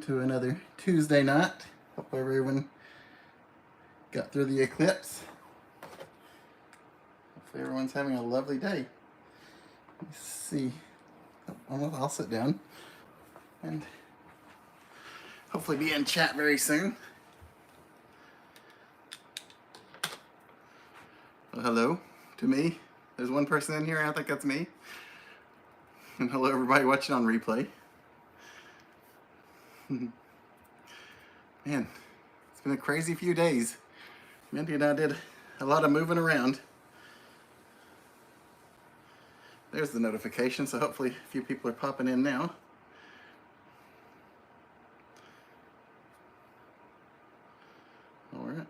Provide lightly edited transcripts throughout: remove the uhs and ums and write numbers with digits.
To another Tuesday night. Hope everyone got through the eclipse. Hopefully everyone's having a lovely day. Let's see. I'll sit down and hopefully be in chat very soon. Well, hello to me. There's one person in here. I think that's me. And hello everybody watching on replay. Man, it's been a crazy few days. Mindy and I did a lot of moving around. There's the notification, so hopefully a few people are popping in now. All right,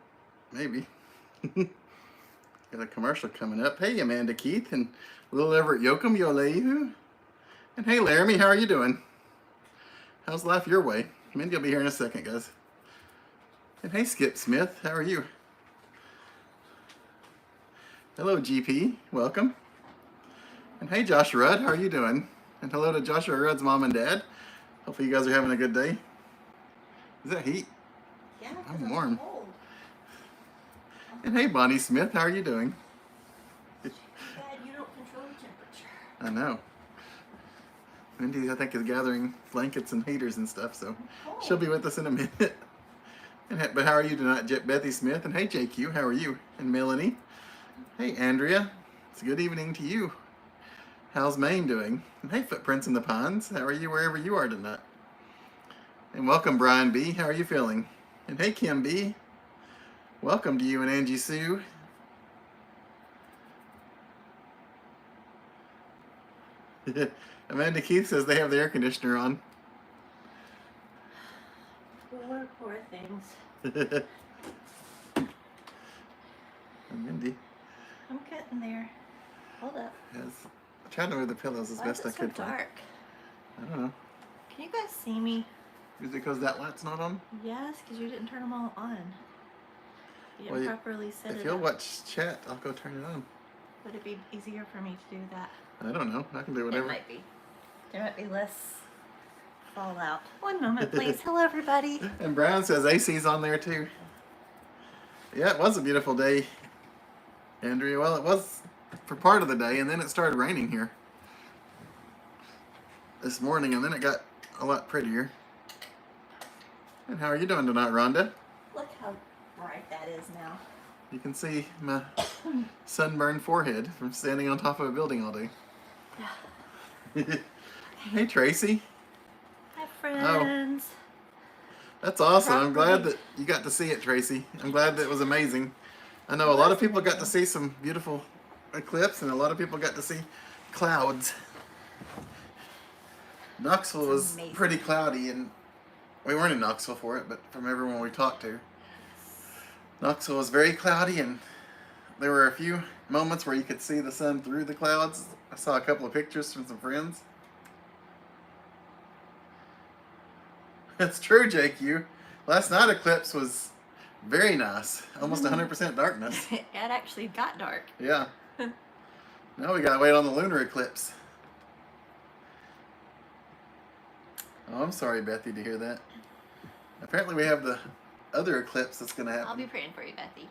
maybe. Got a commercial coming up. Hey, Amanda Keith and Little Everett Yoakum Yolehu. And hey, Laramie, how are you doing? How's life your way? Mindy will be here in a second, guys. And hey, Skip Smith, how are you? Hello, GP, welcome. And hey, Josh Rudd, how are you doing? And hello to Joshua Rudd's mom and dad. Hopefully you guys are having a good day. Is that heat? Yeah, I'm warm. Cold. And hey, Bonnie Smith, how are you doing? Dad, you don't control the temperature. I know. Mindy, I think, is gathering blankets and heaters and stuff, so she'll be with us in a minute. But how are you tonight, Bethy Smith? And hey, JQ, how are you? And Melanie. Hey, Andrea. It's a good evening to you. How's Maine doing? And hey, Footprints in the Pines. How are you wherever you are tonight? And welcome, Brian B. How are you feeling? And hey, Kim B. Welcome to you and Angie Sue. Amanda Keith says they have the air conditioner on. Poor things. And Mindy. I'm getting there. Hold up. Yes. I tried to move the pillows as best I could. Why is it so dark? I don't know. Can you guys see me? Is it because that light's not on? Yes, because you didn't turn them all on. You didn't properly set it up. If you'll watch chat, I'll go turn it on. Would it be easier for me to do that? I don't know. I can do whatever. It might be. There might be less fallout. One moment, please. Hello, everybody. And Brown says AC's on there too. Yeah, it was a beautiful day, Andrea. Well, it was for part of the day, and then it started raining here this morning, and then it got a lot prettier. And how are you doing tonight, Rhonda? Look how bright that is now. You can see my sunburned forehead from standing on top of a building all day. Hey, Tracy. Hi, friends. Oh, that's awesome. I'm glad that you got to see it, Tracy. I'm glad that it was amazing. I know a lot of people got to see some beautiful eclipse, and a lot of people got to see clouds. Knoxville was pretty cloudy, and we weren't in Knoxville for it, but from everyone we talked to, Knoxville was very cloudy, and there were a few moments where you could see the sun through the clouds. I saw a couple of pictures from some friends. That's true, JQ. Last night eclipse was very nice. Almost 100% darkness. It actually got dark. Yeah. Now we gotta wait on the lunar eclipse. Oh, I'm sorry, Bethy, to hear that. Apparently we have the other eclipse that's gonna happen. I'll be praying for you, Bethy.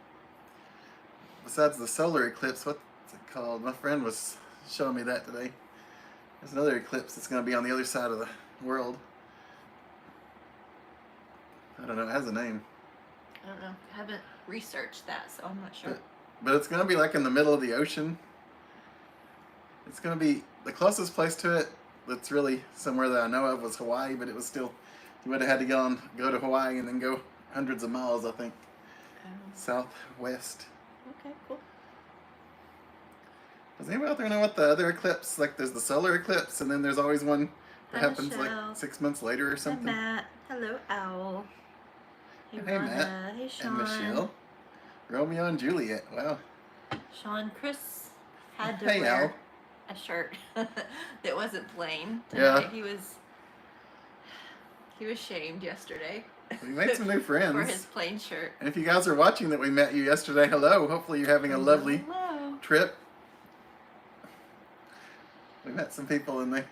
Besides the solar eclipse, what's it called? My friend was showing me that today. There's another eclipse that's gonna be on the other side of the world. I don't know, it has a name. I don't know. I haven't researched that, so I'm not sure. But it's going to be like in the middle of the ocean. It's going to be the closest place to it that's really somewhere that I know of was Hawaii, but it was still, you would have had to go to Hawaii and then go hundreds of miles, I think, southwest. Okay, cool. Does anybody out there know what the other eclipse, like there's the solar eclipse and then there's always one that happens Michelle. like 6 months later or something? Hi, Matt. Hello, Owl. Hey, Hey, Rhonda. Matt. Hey, Sean. And Michelle. Romeo and Juliet. Wow. Sean, Chris had to Hey, wear a shirt that wasn't plain Yeah. tonight. He was shamed yesterday. We made some new friends. For his plain shirt. And if you guys are watching that we met you yesterday, hello. Hopefully you're having a lovely Hello. trip. We met some people and they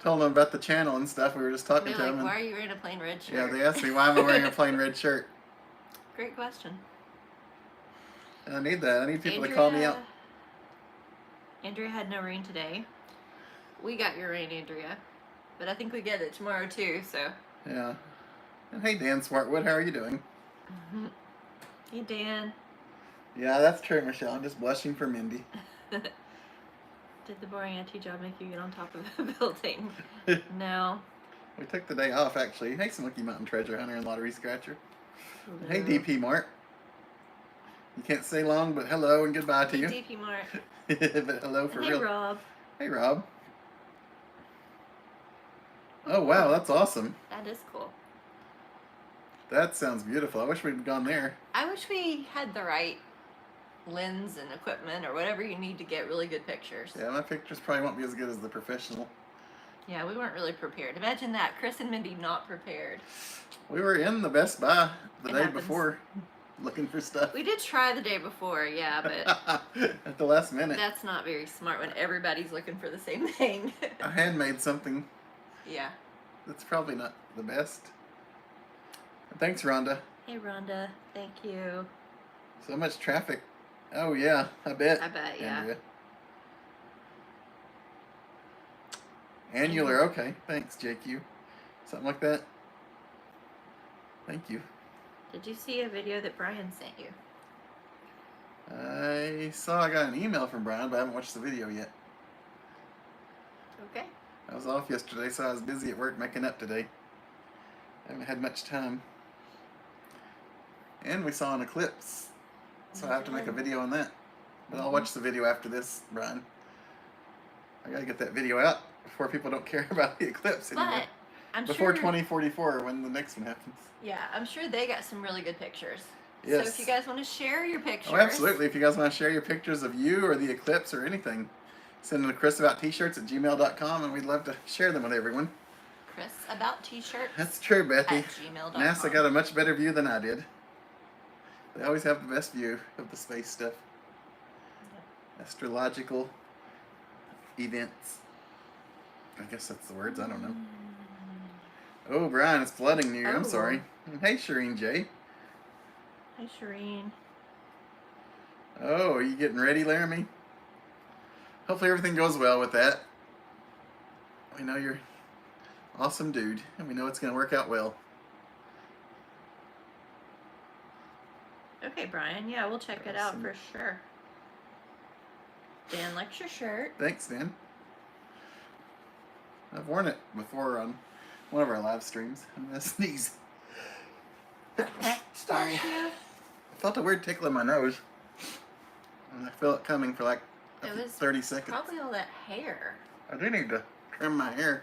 told them about the channel and stuff. We were just talking They're to like, them. why are you wearing a plain red shirt? Yeah, they asked me why am I wearing a plain red shirt. Great question. I need that. I need people to call me out. Andrea had no rain today. We got your rain, Andrea. But I think we get it tomorrow too, so. Yeah. And hey, Dan Swartwood, how are you doing? Hey, Dan. Yeah, that's true, Michelle. I'm just blushing for Mindy. Did the boring IT job make you get on top of the building? No. We took the day off, actually. Hey, Smoky Mountain Treasure Hunter and Lottery Scratcher. Hello. Hey, DP Mart. You can't stay long, but hello and goodbye to you. DP Mart. But hello for Hey, real. Rob. Hey, Rob. Oh, wow, that's awesome. That is cool. That sounds beautiful. I wish we'd gone there. I wish we had the right lens and equipment or whatever you need to get really good pictures. Yeah, my pictures probably won't be as good as the professional. Yeah, we weren't really prepared. Imagine that, Chris and Mindy not prepared. We were in the Best Buy the It day happens. before looking for stuff. We did try the day before, yeah, but At the last minute. that's not very smart when everybody's looking for the same thing. I handmade something Yeah. that's probably not the best. Thanks, Rhonda. Hey, Rhonda. Thank you. So much traffic. Oh, yeah, I bet. I bet, yeah. Andrea. Annular, okay. Thanks, JQ. Something like that. Thank you. Did you see a video that Brian sent you? I saw I got an email from Brian, but I haven't watched the video yet. Okay. I was off yesterday, so I was busy at work making up today. I haven't had much time. And we saw an eclipse, so I have to make a video on that. But I'll watch the video after this, Brian. I gotta get that video out before people don't care about the eclipse anymore. But I'm Before sure 2044, when the next one happens. Yeah, I'm sure they got some really good pictures. Yes. So if you guys want to share your pictures. Oh, absolutely. If you guys want to share your pictures of you or the eclipse or anything, send them to chrisaboutt-shirts@gmail.com, and we'd love to share them with everyone. Chris about t-shirts. That's true, Betty. At gmail.com. NASA got a much better view than I did. They always have the best view of the space stuff. Astrological events. I guess that's the words. I don't know. Oh, Brian, it's flooding near you. I'm Oh. sorry. Hey, Shireen J. Hi, Shireen. Oh, are you getting ready, Laramie? Hopefully everything goes well with that. We know you're awesome dude, and we know it's going to work out well. Okay, Brian. Yeah, we'll check it out Awesome. for sure. Dan likes your shirt. Thanks, Dan. I've worn it before on one of our live streams. I'm going to sneeze. Sorry. I felt a weird tickle in my nose. And I feel it coming for like It was 30 seconds. probably all that hair. I do need to trim my hair.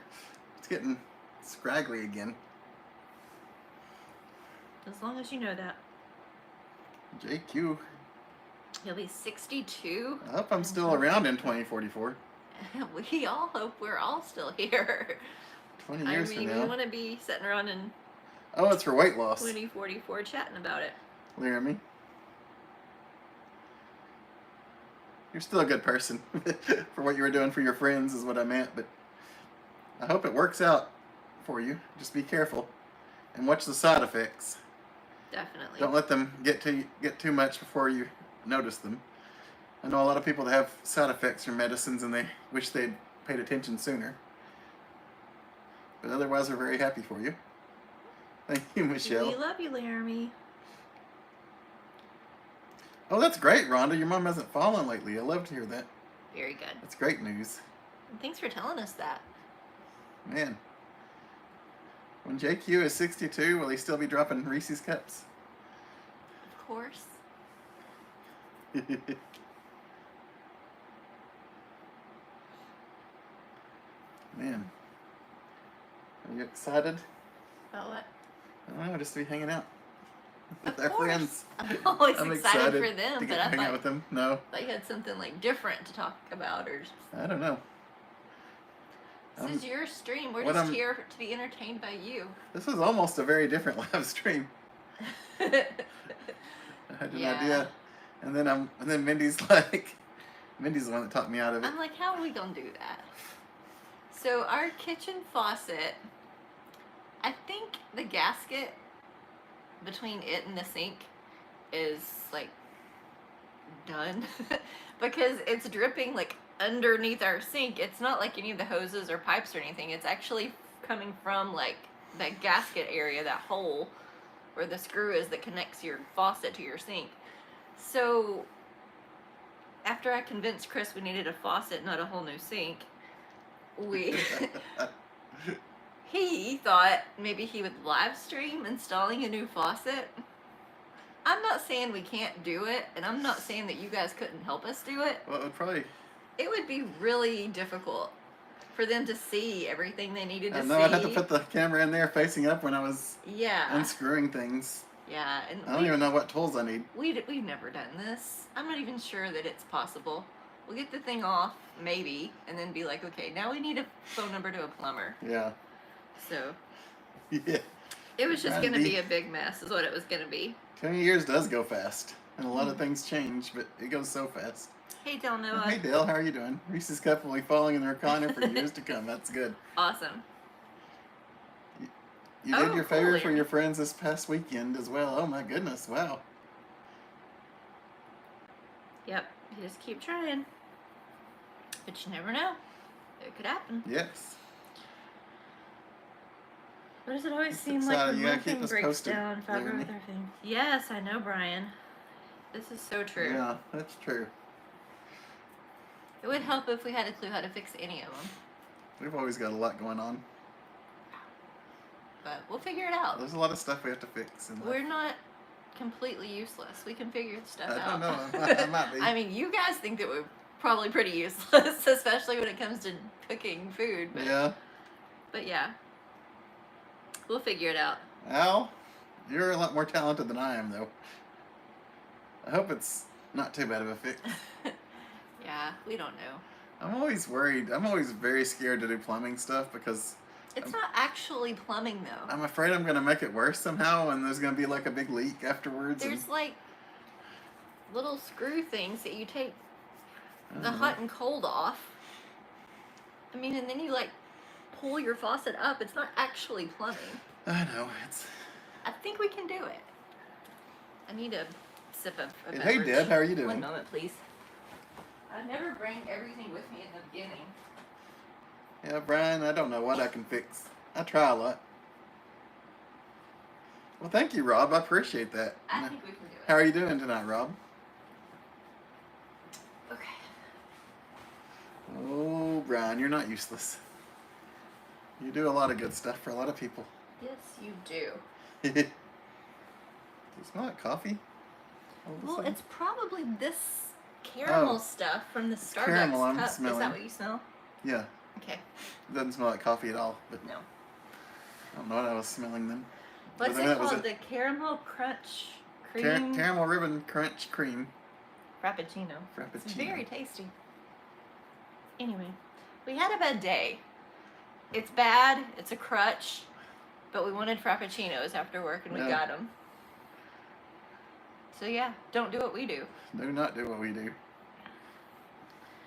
It's getting scraggly again. As long as you know that. JQ. He'll be 62. I hope I'm still around in 2044. We all hope we're all still here. 20 I years mean, from we now. want to be sitting around in Oh, it's for weight loss. 2044 chatting about it. Laramie. You're still a good person for what you were doing for your friends is what I meant, but I hope it works out for you. Just be careful and watch the side effects. Definitely. Don't let them get too much before you notice them. I know a lot of people that have side effects from medicines and they wish they'd paid attention sooner. But otherwise, we're very happy for you. Thank you, Michelle. We love you, Laramie. Oh, that's great, Rhonda. Your mom hasn't fallen lately. I love to hear that. Very good. That's great news. And thanks for telling us that. Man. When JQ is 62, will he still be dropping Reese's cups? Of course. Man. Are you excited? About what? I don't know, just to be hanging out with Of our course. friends. I'm always I'm excited for to them, get but to I hang out thought, with them. No, you had something like different to talk about, or I don't know. this is your stream. We're what just I'm- here to be entertained by you. This is almost a very different live stream. I had an Yeah. idea, and then Mindy's like, Mindy's the one that talked me out of it. I'm like, how are we gonna do that? So our kitchen faucet, I think the gasket between it and the sink is like done because it's dripping like underneath our sink. It's not like any of the hoses or pipes or anything. It's actually coming from like that gasket area, that hole where the screw is that connects your faucet to your sink. So after I convinced Chris we needed a faucet, not a whole new sink, he thought maybe he would live stream installing a new faucet. I'm not saying we can't do it, and I'm not saying that you guys couldn't help us do it. Well, It would be really difficult for them to see everything they needed to see. I know I'd have to put the camera in there facing up when I was Yeah. unscrewing things. Yeah, and I don't even know what tools I need. we've never done this. I'm not even sure that it's possible. We'll get the thing off, maybe, and then be like, okay, now we need a phone number to a plumber. Yeah. So Yeah. it was just Trying going to to be- be a big mess, is what it was going to be. 20 years does go fast, and a lot of things change, but it goes so fast. Hey, Del Noah. Hey Dale, how are you doing? Reese's Cup will be falling in the recliner for years to come. That's good. Awesome. You did Oh, your favor cool. for your friends this past weekend as well. Oh my goodness, wow. Yep, you just keep trying. But you never know. It could happen. Yes. Why does it always seem So, like the you gotta one keep thing us breaks posted, down if I go Laramie. with other things? Yes, I know, Brian. This is so true. Yeah, that's true. It would help if we had a clue how to fix any of them. We've always got a lot going on. But we'll figure it out. There's a lot of stuff we have to fix. In life. We're not completely useless. We can figure stuff I out. don't know. I might be. I mean, you guys think that we're probably pretty useless, especially when it comes to cooking food. But Yeah. We'll figure it out. Al, you're a lot more talented than I am, though. I hope it's not too bad of a fix. Yeah, we don't know. I'm always worried. I'm always very scared to do plumbing stuff because It's not actually plumbing, though. I'm afraid I'm going to make it worse somehow and there's going to be like a big leak afterwards. There's like little screw things that you take and, the hot and cold off. I mean, and then you like pull your faucet up. It's not actually plumbing. I know. It's. I think we can do it. I need a sip of a Hey, beverage. Deb, how are you doing? One moment, please. I never bring everything with me in the beginning. Yeah, Brian, I don't know what I can fix. I try a lot. Well, thank you, Rob. I appreciate that. I think we can do it. How are you doing tonight, Rob? Okay. Oh, Brian, you're not useless. You do a lot of good stuff for a lot of people. Yes, you do. Do you smell like coffee? All of a Well, sudden? it's probably this caramel Oh. stuff from the Starbucks Caramel I'm cup. Is smelling. that what you smell? Yeah, Okay. it doesn't smell like coffee at all. But No. I don't know what I was smelling then. What's But I it mean, that was called? The caramel crunch cream Caramel ribbon crunch cream frappuccino. It's frappuccino. very tasty. Anyway, we had a bad day. It's bad. It's a crutch. But we wanted frappuccinos after work, and we Yeah. got them. So yeah, don't do what we do. Do not do what we do.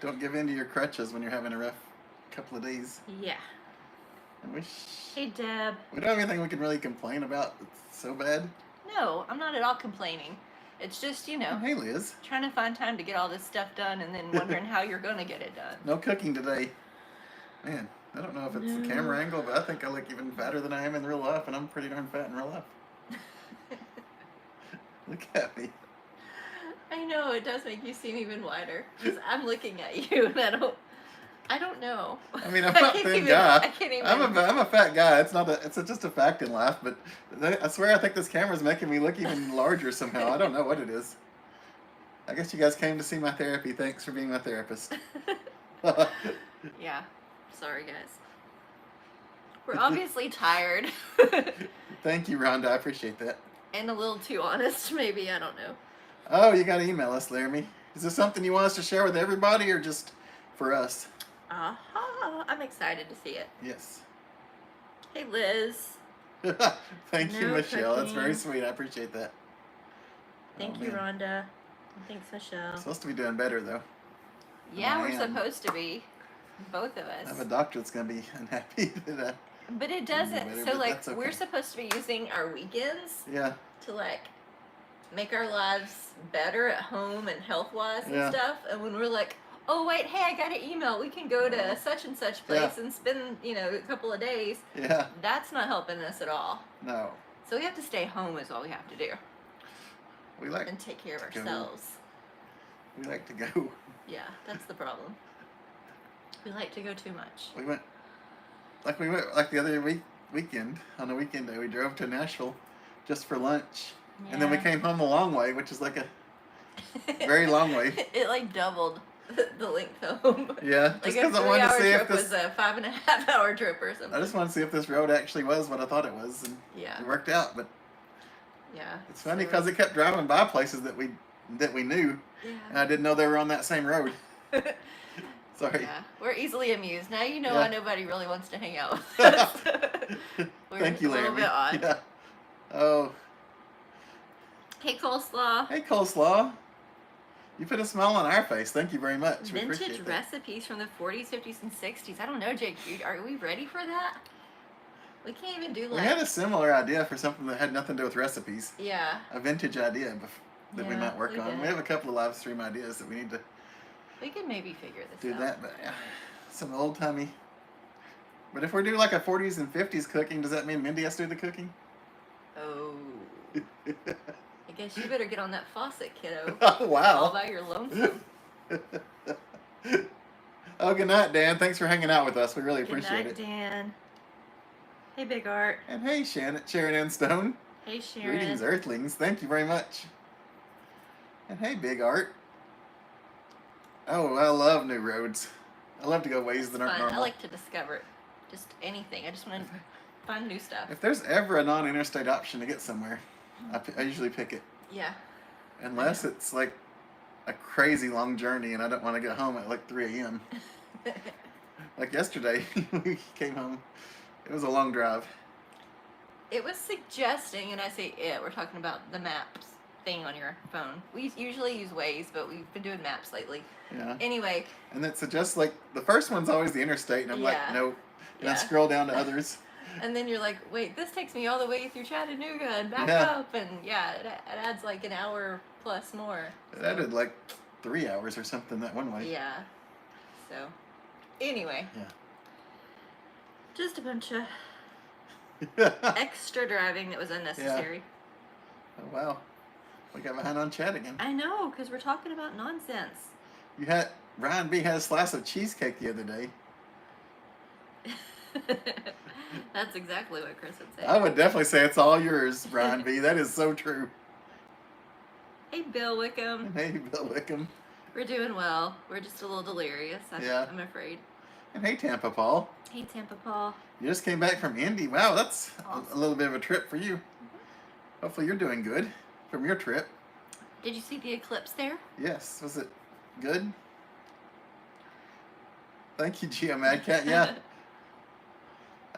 Don't give in to your crutches when you're having a rough couple of days. Yeah. I wish Hey, Deb. we don't have anything we can really complain about. It's so bad. No, I'm not at all complaining. It's just, you Oh, know, hey, Liz. trying to find time to get all this stuff done and then wondering how you're going to get it done. No cooking today. Man, I don't know if it's the No. camera angle, but I think I look even fatter than I am in real life, and I'm pretty darn fat in real life. Look at me. I know, it does make you seem even wider. 'Cause I'm looking at you and I don't know. I mean, I'm not a can't thin even- guy. I can't even. I'm a fat guy. It's not a. It's just a fact in life. But I swear, I think this camera's making me look even larger somehow. I don't know what it is. I guess you guys came to see my therapy. Thanks for being my therapist. Yeah. Sorry, guys. We're obviously tired. Thank you, Rhonda. I appreciate that. And a little too honest, maybe. I don't know. Oh, you got to email us, Laramie. Is this something you want us to share with everybody or just for us? I'm excited to see it. Yes. Hey, Liz. Thank you, No Michelle. That's very cooking. sweet. I appreciate that. Thank Oh, you, man. Rhonda. And thanks, Michelle. Supposed to be doing better though. Yeah, I we're am. supposed to be. Both of I have a us. doctor that's gonna be unhappy that But it I didn't do doesn't. better, So but like that's okay. we're supposed to be using our weekends Yeah, to like make our lives better at home and health wise and Yeah. stuff. And when we're like, oh wait, hey, I got an email. We can go to Oh. such and such Yeah. place and spend a couple of days. yeah, That's not helping us at all. no. So we have to stay home is all we have to do We like and take care of to go. ourselves. We like to go. Yeah, that's the problem. We like to go too much. We went like the other weekend on the weekend day. We drove to Nashville just for lunch, and then we Yeah. came home a long way, which is like a very long way. It like doubled the length home. Yeah, Like just a because I wanted to 3-hour see if trip this. was a 5.5-hour trip or something. I just wanted to see if this road actually was what I thought it was, and Yeah. it worked out. But Yeah. it's funny so- because it kept driving by places that we knew, and I didn't know they were on that same road. Yeah. Sorry. Yeah. We're easily amused. Now you know Yeah. why nobody really wants to hang out with us. We're Thank you, a Larry. little bit odd. Yeah. Oh, Hey, Coleslaw. hey, Coleslaw. You put a smile on our face. Thank you very much. We Vintage appreciate that. recipes from the 40s, 50s, and 60s. I don't know, Jake. Are we ready for that? We can't even do We like. had a similar idea for something that had nothing to do with recipes. Yeah. A vintage idea that we Yeah, might work we on. did. We have a couple of live stream ideas that we need to We could maybe figure this do out. that, but yeah, some old timey. But if we do like a 40s and 50s cooking, does that mean Mindy has to do the cooking? Oh. I guess you better get on that faucet, kiddo. Oh, All wow. by your lonesome. Oh, good night, Dan. Thanks for hanging out with us. We really Good appreciate night, it. Dan. Hey, Big Art. And hey, Sharon Ann Stone. Hey, Sharon. Greetings, Earthlings. Thank you very much. And hey, Big Art. Oh, I love new roads. I love to go ways that aren't Fun. normal. I like to discover just anything. I just want to find new stuff. If there's ever a non-interstate option to get somewhere, I usually pick it. Yeah. Unless it's like a crazy long journey and I don't want to get home at like 3 a.m. Like yesterday, we came home. It was a long drive. It was suggesting, and I say it, we're talking about the maps thing on your phone. We usually use Waze, but we've been doing maps lately. Yeah. Anyway, And it suggests like the first one's always the interstate, and I'm Yeah. like, nope. And I Yeah. scroll down to others. and then you're like, wait, this takes me all the way through Chattanooga and back Yeah. up, and yeah, it adds like an hour plus more. It added like 3 hours or something that one way. Yeah. So, anyway. Yeah. Just a bunch of extra driving that was unnecessary. Oh, wow. We got behind on chat again. I know, because we're talking about nonsense. You had Ryan B had a slice of cheesecake the other day. That's exactly what Chris would say. I would definitely say it's all yours, Ryan B. That is so true. Hey, Bill Wickham. Hey, Bill Wickham. We're doing well. We're just a little delirious, Yeah. I'm afraid. And hey, Tampa Paul. Hey, Tampa Paul. You just came back from Indy. Wow, that's Awesome. a little bit of a trip for you. Hopefully you're doing good from your trip. Did you see the eclipse there? Yes. Was it good? Thank you, Geo Madcat. Yeah.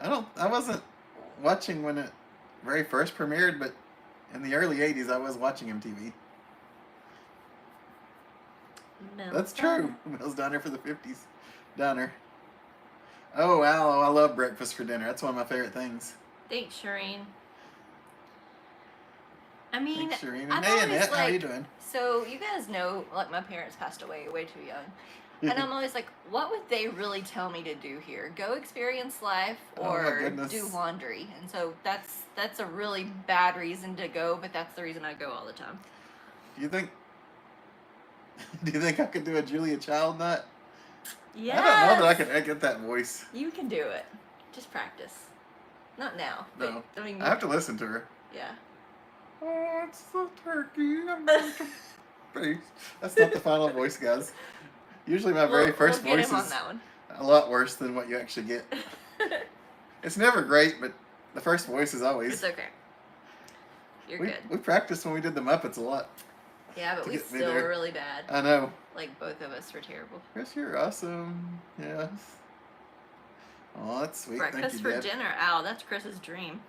I wasn't watching when it very first premiered, but in the early 80s I was watching MTV. No. That's true. Mel's Diner for the 50s. Diner. Oh, wow. I love breakfast for dinner. That's one of my favorite things. Thanks, Shireen. I mean, Thanks, Shireen. I've And hey, always, Annette, how you like- doing? So you guys know, like, my parents passed away way too young. And I'm always like, what would they really tell me to do here? Go experience life Oh, my or goodness. do laundry? And so that's a really bad reason to go, but that's the reason I go all the time. Do you think I could do a Julia Child nut? Yeah. I don't know that I get that voice. You can do it. Just practice. Not now. No. But, I mean, I have to listen to her. yeah. Oh, it's the turkey. I'm going to face. That's not the final voice, guys. Usually my very first we'll get voice him on is that one. a lot worse than what you actually get. It's never great, but the first voice is always. It's okay. You're we, good. we practiced when we did the Muppets a lot. Yeah, but to we get me still there. were really bad. I know. Like, both of us were terrible. Chris, you're awesome. Yes. Oh, that's sweet. Breakfast Thank you, for Dad. dinner. Ow, that's Chris's dream.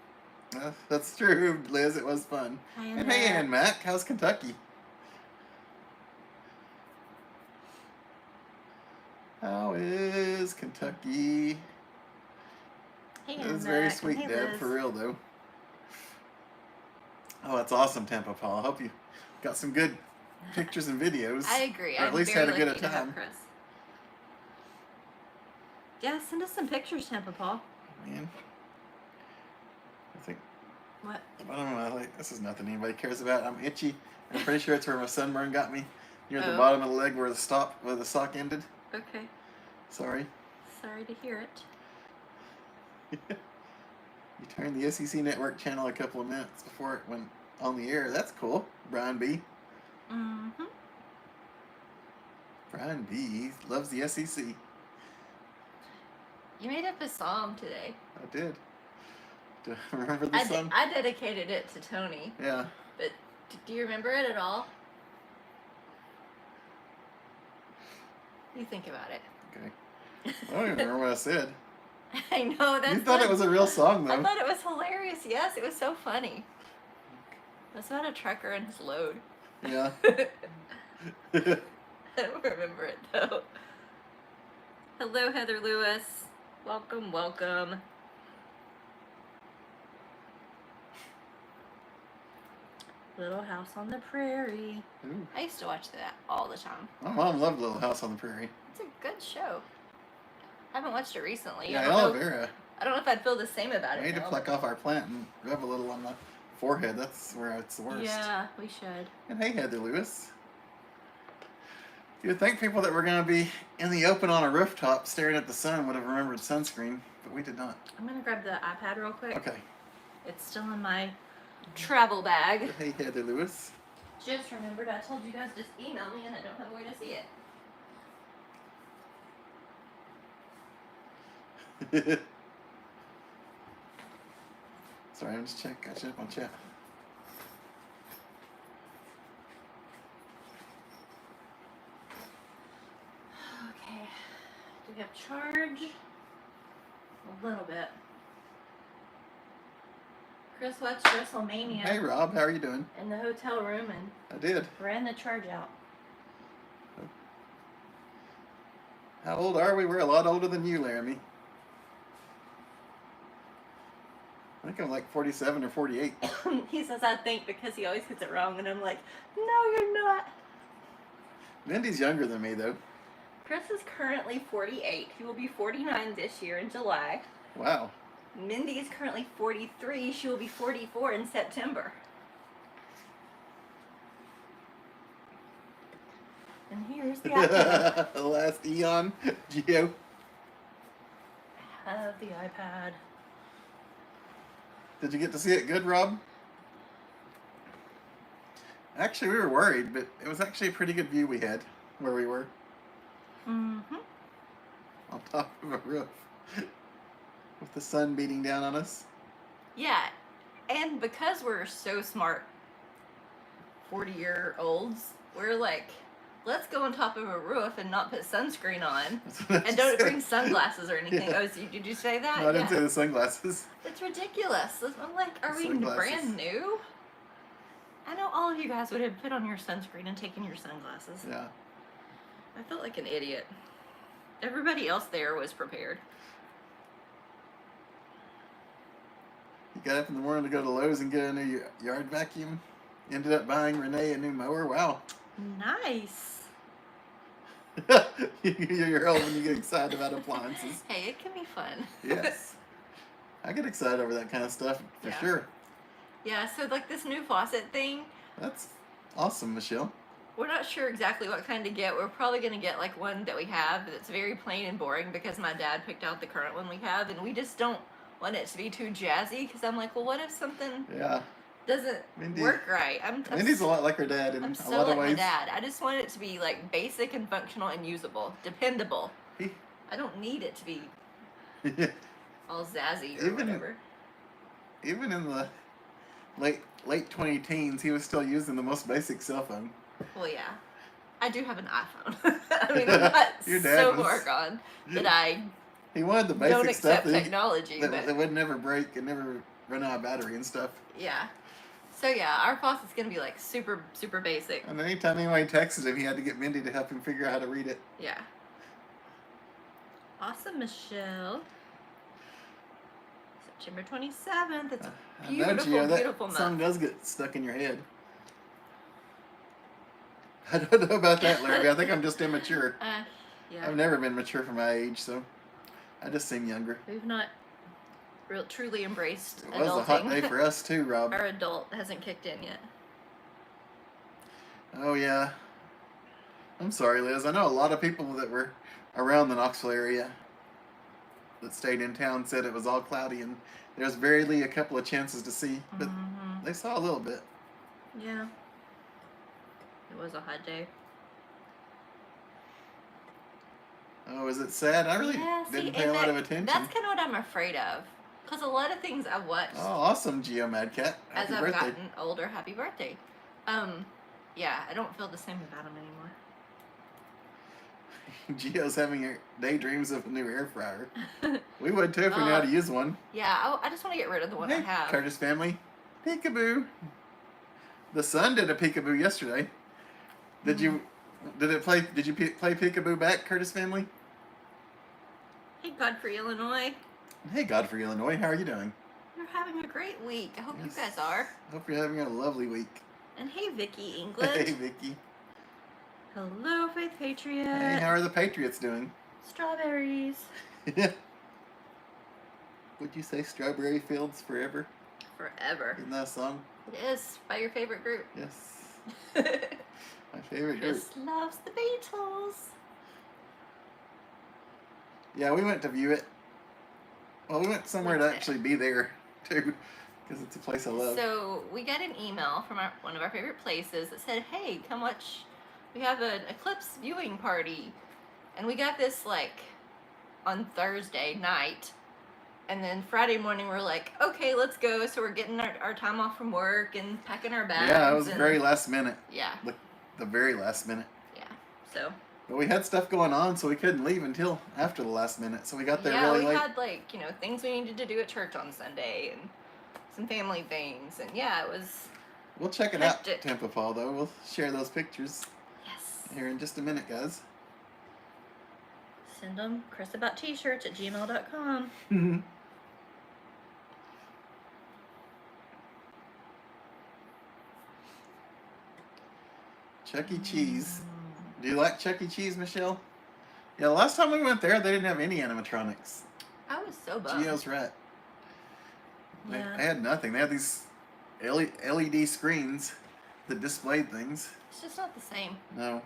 That's true, Liz. It was fun. Hi, And hey, Annette. Ann Mac, how's Kentucky? How is Kentucky? Hey, That was I'm very back. sweet, Hey, Deb, Liz. for real, though. Oh, that's awesome, Tampa Paul. I hope you got some good pictures and videos. I agree. Or at I'm least very had a good lucky to have time. Chris. Yeah, send us some pictures, Tampa Paul. Man. I think, What? I don't know, like, this is nothing anybody cares about. I'm itchy. I'm pretty sure it's where my sunburn got me. Near the bottom of the leg where the sock ended. Okay. Sorry. Sorry to hear it. You turned the SEC Network channel a couple of minutes before it went on the air. That's cool. Brian B. Mm-hmm. Brian B. loves the SEC. You made up a song today. I did. Do I remember the song? I dedicated it to Tony. Yeah. But do you remember it at all? You think about it. Okay. I don't even remember what I said. I know that's. You thought it was a real song, though. I thought it was hilarious. Yes, it was so funny. It's about a trucker and his load. Yeah. I don't remember it though. Hello, Heather Lewis. Welcome, welcome. Little House on the Prairie. Ooh. I used to watch that all the time. My mom loved Little House on the Prairie. It's a good show. I haven't watched it recently. Yeah, I don't aloe know. vera. I don't know if I'd feel the same about We it need to now. pluck off our plant and rub a little on the forehead. That's where it's the worst. Yeah, we should. And hey, Heather Lewis. You'd think people that were going to be in the open on a rooftop staring at the sun would have remembered sunscreen, but we did not. I'm gonna grab the iPad real quick. Okay. It's still in my travel bag. Hey, Heather Lewis. Just remembered I told you guys just email me and I don't have a way to see it. Sorry, I'm just catching up on chat. Okay. Do we have charge? A little bit. Chris watched WrestleMania Hey, Rob, how are you doing? in the hotel room and I did. ran the charge out. How old are we? We're a lot older than you, Laramie. I think I'm like 47 or 48. He says I think because he always gets it wrong and I'm like, no, you're not. Mindy's younger than me, though. Chris is currently 48. He will be 49 this year in July. Wow. Mindy is currently 43. She will be 44 in September. And here's the iPad. The last eon, Geo. I have the iPad. Did you get to see it good, Rob? Actually, we were worried, but it was actually a pretty good view we had where we were. Mm-hmm. On top of a roof. With the sun beating down on us. Yeah, and because we're so smart 40-year-olds, we're like, let's go on top of a roof and not put sunscreen on. And don't bring sunglasses or anything. Yeah. Oh, did you say that? No, I didn't say the sunglasses. It's ridiculous. I'm like, are we Sunglasses. brand new? I know all of you guys would have put on your sunscreen and taken your sunglasses. Yeah. I felt like an idiot. Everybody else there was prepared. You got up in the morning to go to Lowe's and get a new yard vacuum. Ended up buying Renee a new mower. Wow. Nice. You're old when you get excited about appliances. Hey, it can be fun. Yes. I get excited over that kind of stuff for Yeah. sure. Yeah, so like this new faucet thing, That's awesome, Michelle. we're not sure exactly what kind to get. We're probably going to get like one that we have that's very plain and boring because my dad picked out the current one we have and we just don't want it to be too jazzy because I'm like, well, what if something Yeah. doesn't Mindy- work right? Mindy's a lot like her dad in I'm a so lot of like ways. my dad. I just want it to be like basic and functional and usable, dependable. He- I don't need it to be all zazzy or Even- whatever. Even in the late 20-teens, he was still using the most basic cell phone. Well, yeah. I do have an iPhone. I mean, I'm not Your dad so was- far gone that I He wanted the don't basic stuff accept that, technology. that But would never break and never run out of battery and stuff. yeah. So yeah, our faucet's gonna be like super, super basic. And anytime anybody texted him, he had to get Mindy to help him figure out how to read it. Yeah. Awesome, Michelle. September 27th. It's a I know, beautiful, Gio, beautiful that song month. does get stuck in your head. I don't know about that, Larry. I think I'm just immature. Yeah. I've never been mature for my age, so I just seem younger. We've not truly embraced It was adulting. a hot day for us too, Rob. Our adult hasn't kicked in yet. Oh yeah. I'm sorry, Liz. I know a lot of people that were around the Knoxville area that stayed in town said it was all cloudy and there's barely a couple of chances to see, but they saw a little bit. Yeah. It was a hot day. Oh, is it sad? I really didn't pay a lot of attention. That's kind of what I'm afraid of. Because a lot of things I've watched. Oh, awesome, Geo Mad Cat. Happy as I've birthday. gotten older, happy birthday. Yeah, I don't feel the same about them anymore. Geo's having daydreams of a new air fryer. We would too if we knew how to use one. Yeah, I just want to get rid of the one I have. Curtis family, peekaboo. The sun did a peekaboo yesterday. Did you play peekaboo back, Curtis family? Hey, Godfrey, Illinois. Hey, Godfrey, Illinois. How are you doing? You're having a great week. I hope you guys are. Hope you're having a lovely week. And hey, Vicky, England. Hey, Vicky. Hello, Faith Patriot. Hey, how are the Patriots doing? Strawberries. Would you say Strawberry Fields Forever? Forever. Isn't that a song? It is, by your favorite group. Yes. My favorite group. Chris loves the Beatles. Yeah, we went to view it. Well, we went somewhere to actually be there, too, because it's a place I love. So, we got an email from one of our favorite places that said, hey, come watch, we have an Eclipse viewing party. And we got this, like, on Thursday night. And then Friday morning, we're like, okay, let's go. So, we're getting our time off from work and packing our bags. Yeah, it was very last minute. Yeah. Like, the very last minute. Yeah, so... But we had stuff going on, so we couldn't leave until after the last minute. So we got there really late. Yeah, we had, like, things we needed to do at church on Sunday and some family things. And, yeah, it was We'll check it out, Tampa Fall, though. We'll share those pictures here in just a minute, guys. Send them chrisaboutt-shirts@gmail.com. Chuck E. Cheese. Do you like Chuck E. Cheese, Michelle? Yeah, the last time we went there, they didn't have any animatronics. I was so bummed. Geo's right. Yeah. They had nothing. They had these LED screens that displayed things. It's just not the same. No.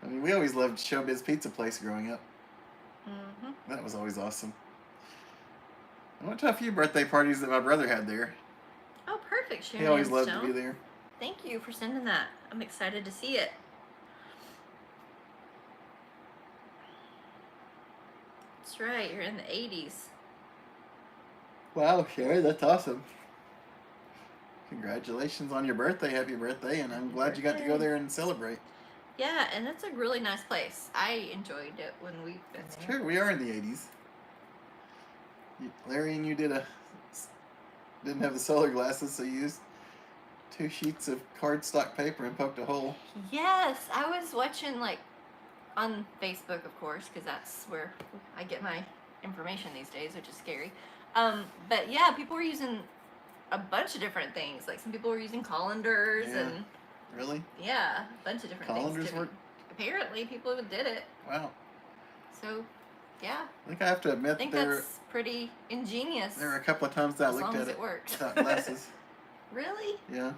I mean, we always loved Showbiz Pizza Place growing up. Mm-hmm. That was always awesome. I went to a few birthday parties that my brother had there. Oh, perfect. Sharon He always and loved Stone. to be there. Thank you for sending that. I'm excited to see it. That's right. You're in the 80s. Wow, Sherry, that's awesome. Congratulations on your birthday. Happy birthday. And I'm glad you got to go there and celebrate. Yeah, and it's a really nice place. I enjoyed it when we've been It's there. true. We are in the 80s. Larry and you didn't have the solar glasses, so you used 2 sheets of cardstock paper and poked a hole. Yes, I was watching, like, on Facebook, of course, because that's where I get my information these days, which is scary. But yeah, people were using a bunch of different things. Like, some people were using colanders and... Really? Yeah, a bunch of different Colanders things. work? Apparently, people did it. Wow. So, yeah. I think I have to admit I think there that's pretty ingenious. were a couple of times that I as looked long at as it worked. without glasses. Really? Yeah.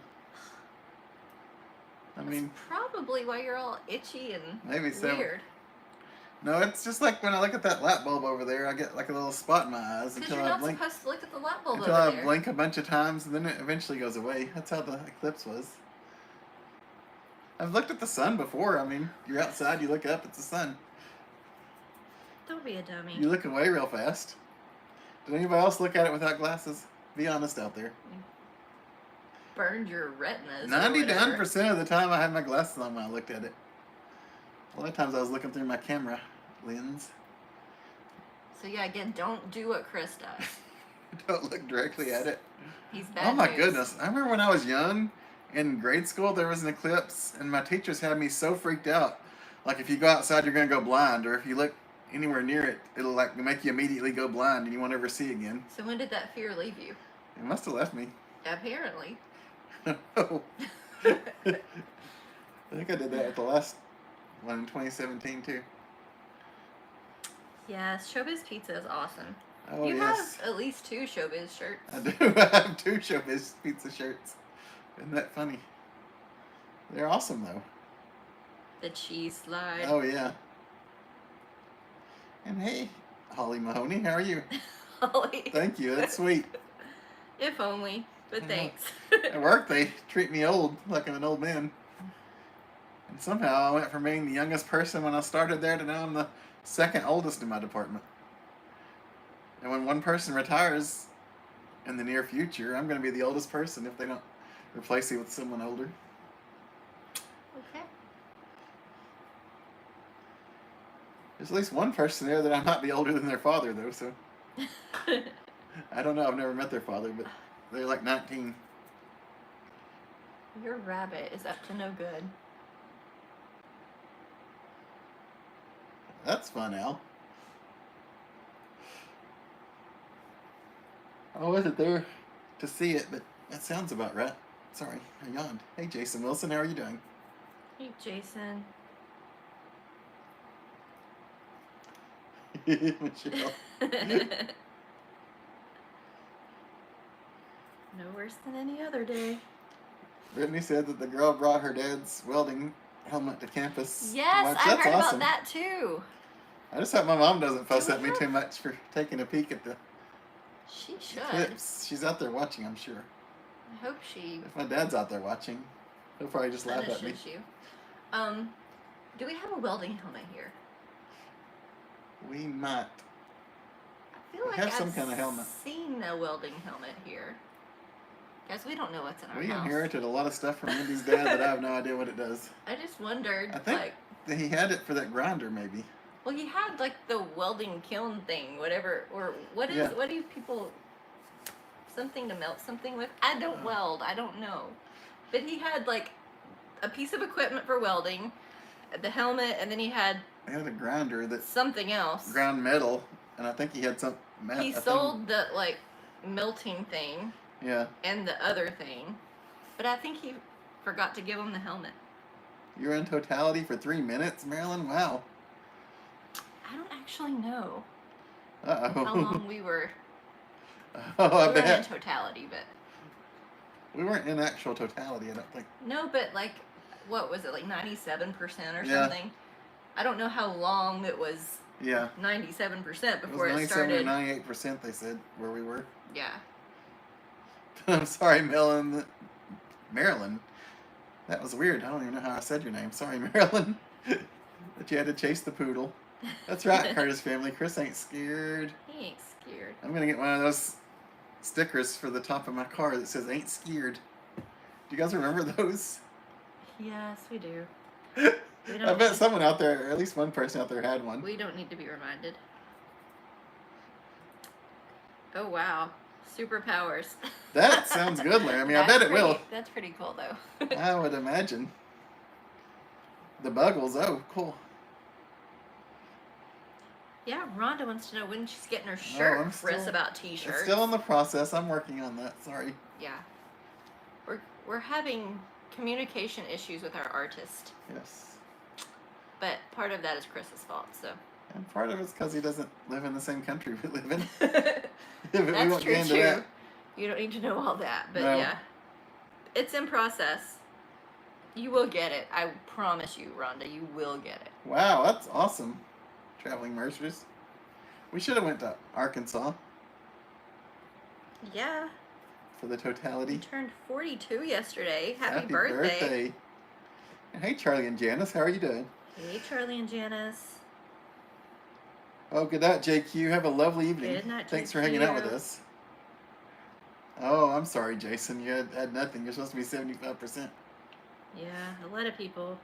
I mean, probably why you're all itchy and maybe so. weird. No, it's just like when I look at that light bulb over there, I get like a little spot in my eyes Because until you're I not blink. supposed to look at the light bulb Until over I there. blink a bunch of times, and then it eventually goes away. That's how the eclipse was. I've looked at the sun before. I mean, you're outside, you look up, it's the sun. Don't be a dummy. You look away real fast. Did anybody else look at it without glasses? Be honest out there. Burned your retinas. 99% of the time I had my glasses on when I looked at it. A lot of times I was looking through my camera lens. So yeah, again, don't do what Chris does. Don't look directly at it. He's bad Oh my news. goodness. I remember when I was young, in grade school, there was an eclipse, and my teachers had me so freaked out. Like, if you go outside, you're going to go blind, or if you look anywhere near it, it'll like make you immediately go blind and you won't ever see again. So when did that fear leave you? It must have left me. Apparently. Oh. I think I did that at the last one in 2017 too. Yes, Showbiz Pizza is awesome. Oh, you yes. have at least 2 Showbiz shirts. I do. I have 2 Showbiz Pizza shirts. Isn't that funny? They're awesome though. The cheese slide. Oh yeah. And hey, Holly Mahoney, how are you? Holly. Thank you. That's sweet. If only, but thanks. At work, they treat me old, like I'm an old man. And somehow I went from being the youngest person when I started there to now I'm the second oldest in my department. And when one person retires in the near future, I'm going to be the oldest person if they don't replace me with someone older. Okay. There's at least one person there that I might be older than their father, though, so. I don't know. I've never met their father, but they're like 19. Your rabbit is up to no good. That's fun, Al. I wasn't there to see it, but that sounds about right. Sorry, I yawned. Hey, Jason Wilson, how are you doing? Hey, Jason. Michelle. No worse than any other day. Brittany said that the girl brought her dad's welding helmet to campus. Yes, That's I heard awesome. about that too. I just hope my mom doesn't fuss at me too much for taking a peek at the She should. Eclipse. She's out there watching, I'm sure. I hope she If my dad's out there watching, he'll probably just laugh at me. punishes you. Do we have a welding helmet here? We might. I feel like have I've some kind of helmet. seen a welding helmet here. Guys, we don't know what's in our We house. inherited a lot of stuff from Mindy's dad that I have no idea what it does. I just wondered, I think like, that he had it for that grinder, maybe. well, he had like the welding kiln thing, whatever, or what is? Yeah. What do people? Something to melt something with? I don't weld. I don't know, but he had like a piece of equipment for welding, the helmet, and then he had He had a grinder that something else. ground metal, and I think he had some. He sold the like melting thing Yeah. and the other thing, but I think he forgot to give him the helmet. You were in totality for 3 minutes, Marilyn? Wow. I don't actually know Uh-oh. how long we were. Oh, I We were in bet. totality, but We weren't in actual totality, I don't think. no, but like, what was it, like 97% or Yeah. something? I don't know how long it was Yeah. 97% It was before it 97 or started. 98%, they said, where we were. Yeah. I'm sorry, Marilyn. Marilyn? That was weird. I don't even know how I said your name. Sorry, Marilyn. That you had to chase the poodle. That's right, Curtis family. Chris ain't scared. He ain't scared. I'm going to get one of those stickers for the top of my car that says ain't scared. Do you guys remember those? Yes, we do. I bet someone out there, or at least one person out there had one. We don't need to be reminded. Oh, wow. Superpowers. That sounds good, Larry. I mean, I bet it will. That's pretty cool, though. I would imagine. The Buggles, oh, cool. Yeah, Rhonda wants to know when she's getting her shirt. I'm Chris still- about t-shirts. It's still in the process. I'm working on that. Sorry. Yeah. We're having communication issues with our artist, Yes. but part of that is Chris's fault, so. And part of it's because he doesn't live in the same country we live in. That's We won't true get into too. that. You don't need to know all that, but No. yeah. It's in process. You will get it. I promise you, Rhonda, you will get it. Wow, that's awesome. Traveling Mercers. We should have went to Arkansas Yeah. for the You totality. turned 42 yesterday. Happy birthday. And hey, Charlie and Janice, how are you doing? Hey, Charlie and Janice. Oh, good night, JQ. Have a lovely evening. Good night, Thanks for hanging out with JQ. us. Oh, I'm sorry, Jason. You had nothing. You're supposed to be 75%. Yeah, a lot of people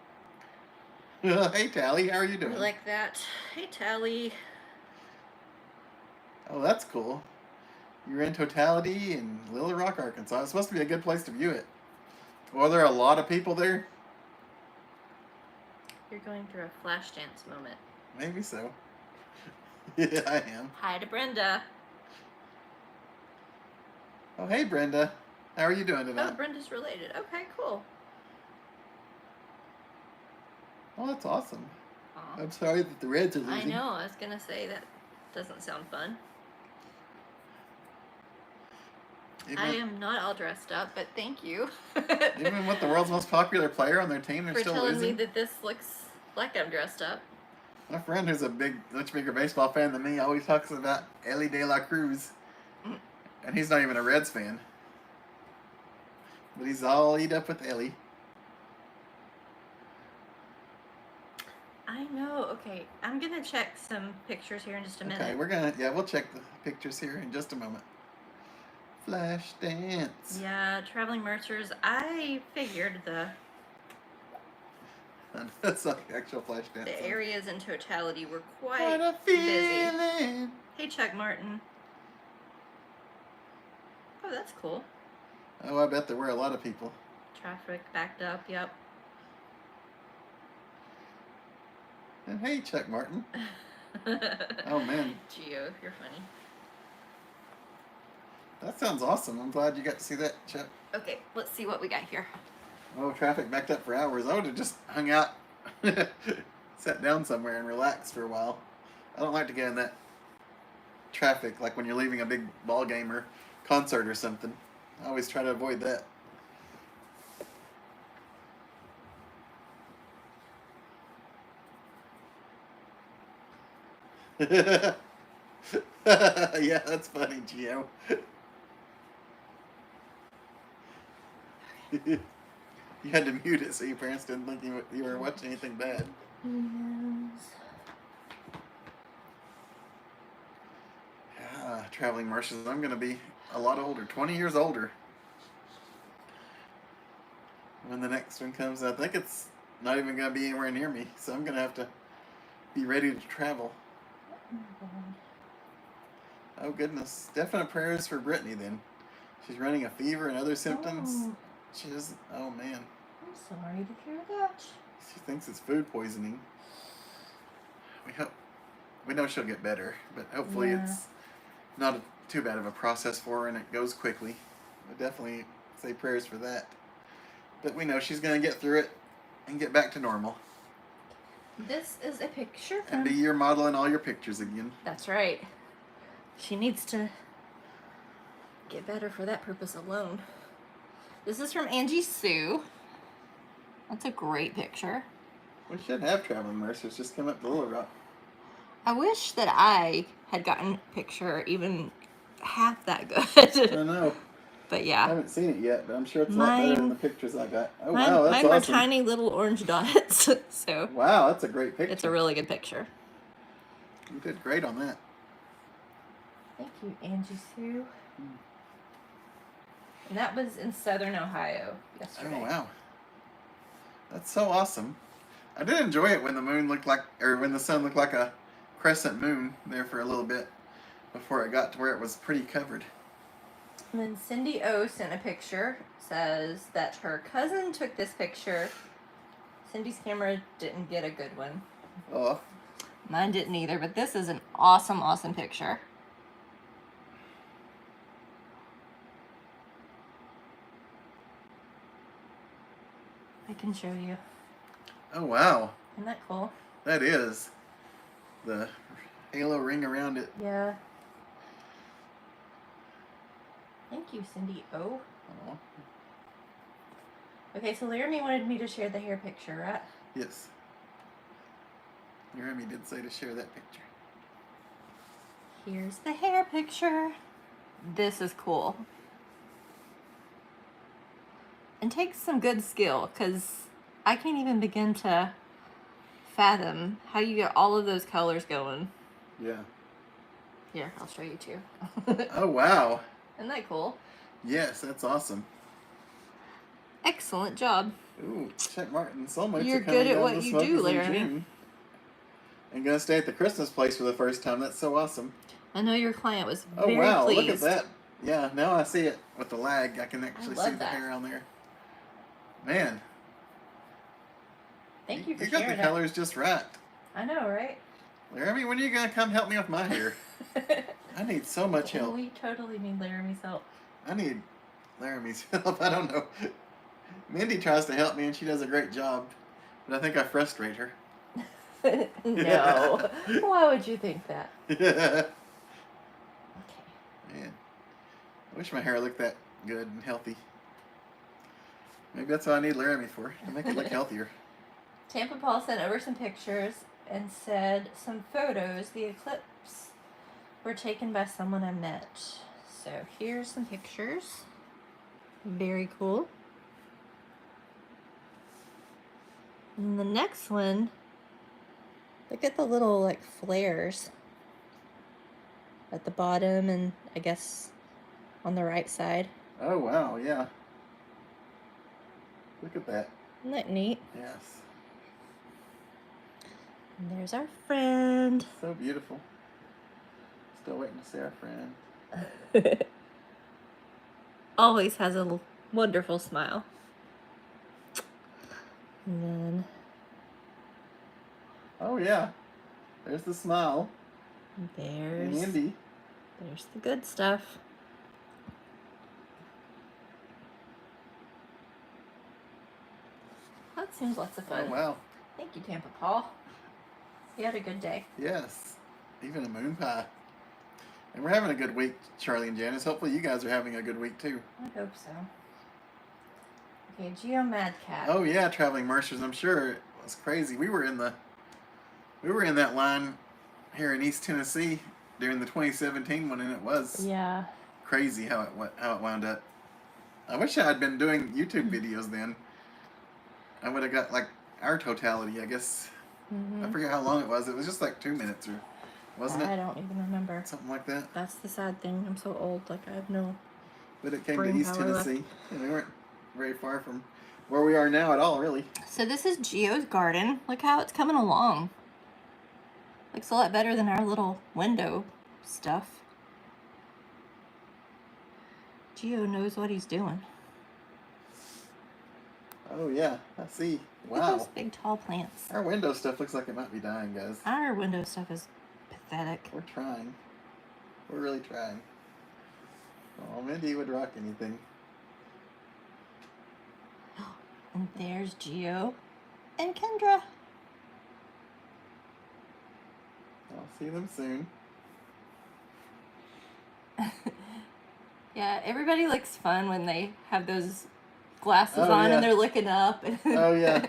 Hey, Tally. How are you are doing? like that. Hey, Tally. Oh, that's cool. You're in totality in Little Rock, Arkansas. It's supposed to be a good place to view it. Well, are there a lot of people there? You're going through a flash dance moment. Maybe so. Yeah, I am. Hi to Brenda. Oh, hey, Brenda. How are you doing Oh, tonight? Brenda's related. Okay, cool. Oh, that's awesome. Aw. I'm sorry that the Reds are losing. I know. I was gonna say that doesn't sound fun. I am not all dressed up, but thank you. Even with the world's most popular player on their team, they're For still telling losing. me that this looks like I'm dressed up. My friend, who's a much bigger baseball fan than me, always talks about Ellie De La Cruz, and he's not even a Reds fan, but he's all eat up with Ellie. I know. Okay, I'm gonna check some pictures here in just a minute. Okay, we'll check the pictures here in just a moment. Flash dance. Yeah, traveling Mercers. I figured That's not the actual flash dance. the areas in totality were What quite a busy. feeling. Hey, Chuck Martin. Oh, that's cool. Oh, I bet there were a lot of people. Traffic backed up. Yep. And hey, Chuck Martin. Oh, man. Gio, you're funny. That sounds awesome. I'm glad you got to see that, Chuck. Okay, let's see what we got here. Oh, traffic backed up for hours. I would have just hung out, sat down somewhere and relaxed for a while. I don't like to get in that traffic, like when you're leaving a big ball game or concert or something. I always try to avoid that. Yeah, that's funny, Gio. You had to mute it so your parents didn't think you were watching anything bad. Yeah, traveling Marshalls. I'm going to be a lot older, 20 years older. When the next one comes, I think it's not even going to be anywhere near me, so I'm going to have to be ready to travel. Oh, goodness. Definite prayers for Brittany, then. She's running a fever and other symptoms. Oh. She doesn't... Oh, man. I'm sorry to hear that. She thinks it's food poisoning. We know she'll get better, but hopefully it's not too bad of a process for her and it goes quickly. I definitely say prayers for that. But we know she's going to get through it and get back to normal. This is a picture from... And be your model in all your pictures again. That's right. She needs to get better for that purpose alone. This is from Angie Sue. That's a great picture. We should have traveling Mercers just come up to Little Rock. I wish that I had gotten a picture even half that good. I know. But I yeah. haven't seen it yet, but I'm sure it's a lot better than the pictures I got. Oh, wow, that's mine awesome. were tiny little orange dots. So wow, that's a great picture. it's a really good picture. You did great on that. Thank you, Angie Sue. And that was in southern Ohio yesterday. Oh, wow. That's so awesome. I did enjoy it when the moon looked like, or when the sun looked like a crescent moon there for a little bit before it got to where it was pretty covered. And then Cindy O sent a picture. Says that her cousin took this picture. Cindy's camera didn't get a good one. Oh. Mine didn't either, but this is an awesome, awesome picture. I can show you. Oh, wow. Isn't that cool? That is. The halo ring around it. Yeah. Thank you, Cindy O. Oh. Okay, so Laramie wanted me to share the hair picture, right? Yes. Jeremy did say to share that picture. Here's the hair picture. This is cool. And takes some good skill, because I can't even begin to fathom how you get all of those colors going. Yeah. Here, I'll show you too. Oh, wow. Isn't that cool? Yes, that's awesome. Excellent job. Ooh, check Martin. Soulmates You're are coming good at down what to you Smokies do, in Laramie. June. And gonna stay at the Christmas place for the first time. That's so awesome. I know your client was Oh, very wow. pleased. Look at that. Yeah, now I see it with the lag. I can actually love see the that. hair on there. Man. Thank you for You got sharing the it. colors just right. I know, right? Laramie, when are you gonna come help me with my hair? I need so much help. We totally need Laramie's help. I need Laramie's help. I don't know. Mindy tries to help me and she does a great job, but I think I frustrate her. No. Why would you think that? Yeah. Okay. Man, I wish my hair looked that good and healthy. Maybe that's what I need Laramie for, to make it look healthier. Tampa Paul sent over some pictures and said some photos, the Eclipse, were taken by someone I met. So here's some pictures. Very cool. And the next one, look at the little like flares at the bottom and I guess on the right side. Oh wow, yeah. Look at that. Isn't that neat? Yes. And there's our friend. So beautiful. Still waiting to see our friend. Always has a wonderful smile. And then Oh yeah. There's the smile. there's Andy. there's the good stuff. That seems lots of fun. Oh wow. Thank you, Tampa Paul. You had a good day. Yes. Even a moon pie. And we're having a good week, Charlie and Janice. Hopefully you guys are having a good week too. I hope so. Okay, Geo Mad Cat. Oh yeah, traveling Mercers. I'm sure it was crazy. We were in that line here in East Tennessee during the 2017 one, and it was Yeah. crazy how it wound up. I wish I had been doing YouTube videos then. I would have got like our totality, I guess. I forget how long it was. It was just like 2 minutes, or wasn't I it? don't even remember. Something like that. That's the sad thing. I'm so old. Like, I have no... But it came to Brain East power left. Tennessee, and we weren't very far from where we are now at all, really. So this is Geo's garden. Look how it's coming along. Looks a lot better than our little window stuff. Geo knows what he's doing. Oh yeah, I see. Look at those Wow. big tall plants. Our window stuff looks like it might be dying, guys. Our window stuff is pathetic. We're trying. We're really trying. Oh, Mindy would rock anything. And there's Geo and Kendra. I'll see them soon. Yeah, everybody looks fun when they have those glasses Oh, on yeah. and they're looking up. Oh yeah,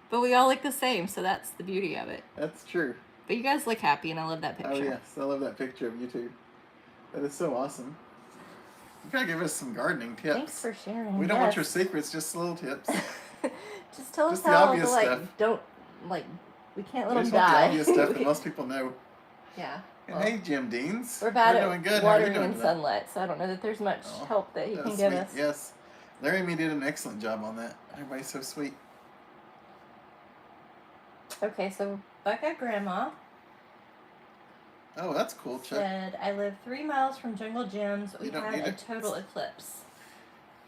But we all look the same, so that's the beauty of it. that's true. But you guys look happy, and I love that picture. Oh yes, I love that picture of you too. That is so awesome. You gotta give us some gardening tips. Thanks for sharing. We don't want Yes. your secrets, just little tips. Just tell us Just the how obvious to, like, stuff. don't, like, we can't let We them just want the die. obvious stuff that most people know. Yeah. And well, hey, Jim Deans. we're bad doing at good. How are you watering doing and today? sunlight, so I don't know that there's much Oh, help that he That's can give sweet. us. Yes. Larry and me did an excellent job on that. Everybody's so sweet. Okay, so Buckeye Grandma Oh, that's cool, Chuck. said, I live 3 miles from Jungle Gyms. We You don't had need a it. total eclipse.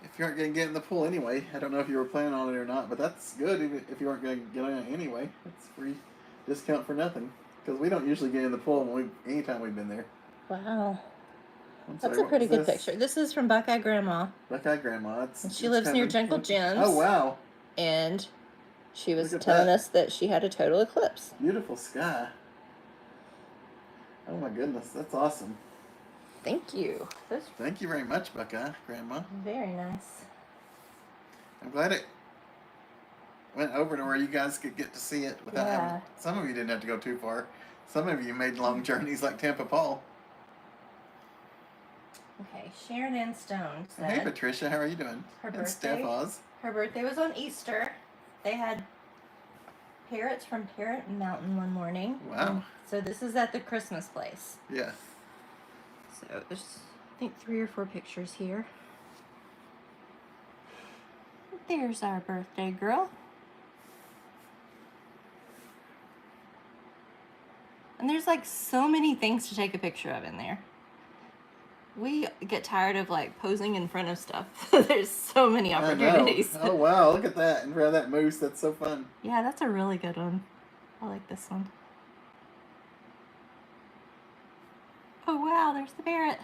If you aren't going to get in the pool anyway, I don't know if you were planning on it or not, but that's good even if you aren't going to get on it anyway. It's free discount for nothing. Because we don't usually get in the pool anytime we've been there. Wow. I'm That's sorry, a what pretty was good this? picture. This is from Buckeye Grandma, Buckeye Grandma. and she lives near Jungle Gyms. Oh, wow. And she was Look at telling that. us that she had a total eclipse. Beautiful sky. Oh, my goodness. That's awesome. Thank you. That's Thank you very much, Buckeye Grandma. very nice. I'm glad it went over to where you guys could get to see it without having. Yeah. Some of you didn't have to go too far. Some of you made long journeys like Tampa Paul. Okay, Sharon Ann Stone Hey, said Patricia, how are you doing? Her And birthday? Steph Oz. her birthday was on Easter. They had parrots from Parrot Mountain one morning. Wow. And so this is at the Christmas place. Yeah. So there's, I think, 3 or 4 pictures here. There's our birthday girl. And there's like so many things to take a picture of in there. We get tired of like posing in front of stuff. There's so many I know. opportunities. Oh, wow. Look at that. In front of that moose. That's so fun. Yeah, that's a really good one. I like this one. Oh wow, there's the parrot.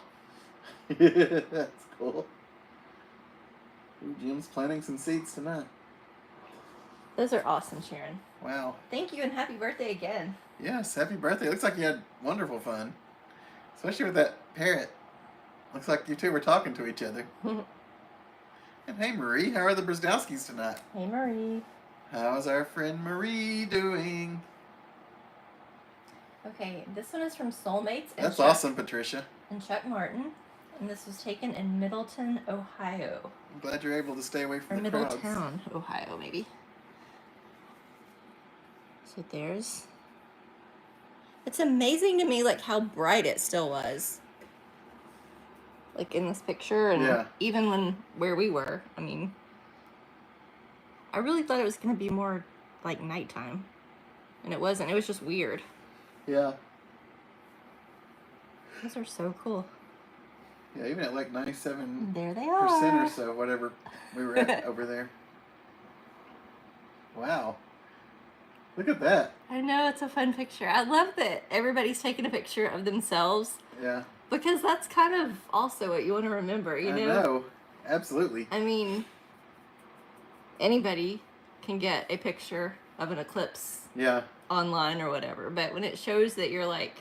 That's cool. Ooh, Jim's planting some seeds tonight. Those are awesome, Sharon. Wow. Thank you and happy birthday again. Yes, happy birthday. Looks like you had wonderful fun. Especially with that parrot. Looks like you two were talking to each other. And hey, Marie, how are the Brzdowskis tonight? Hey, Marie. How's our friend Marie doing? Okay, this one is from Soulmates. That's awesome, Patricia. And Chuck Martin. And this was taken in Middleton, Ohio. I'm glad you're able to stay away from Or the crowds. Middletown, Ohio, maybe. So there's... It's amazing to me, like, how bright it still was. Like, in this picture, and even where we were. I mean, I really thought it was going to be more, like, nighttime. And it wasn't. It was just weird. Yeah. Those are so cool. Yeah, even at like 97% There they are. or so, whatever we were at over there. Wow. Look at that. I know, it's a fun picture. I love that everybody's taking a picture of themselves. Yeah. Because that's kind of also what you want to remember, you know? I know. Absolutely. I mean, anybody can get a picture of an eclipse online or whatever, but when it shows that you're, like,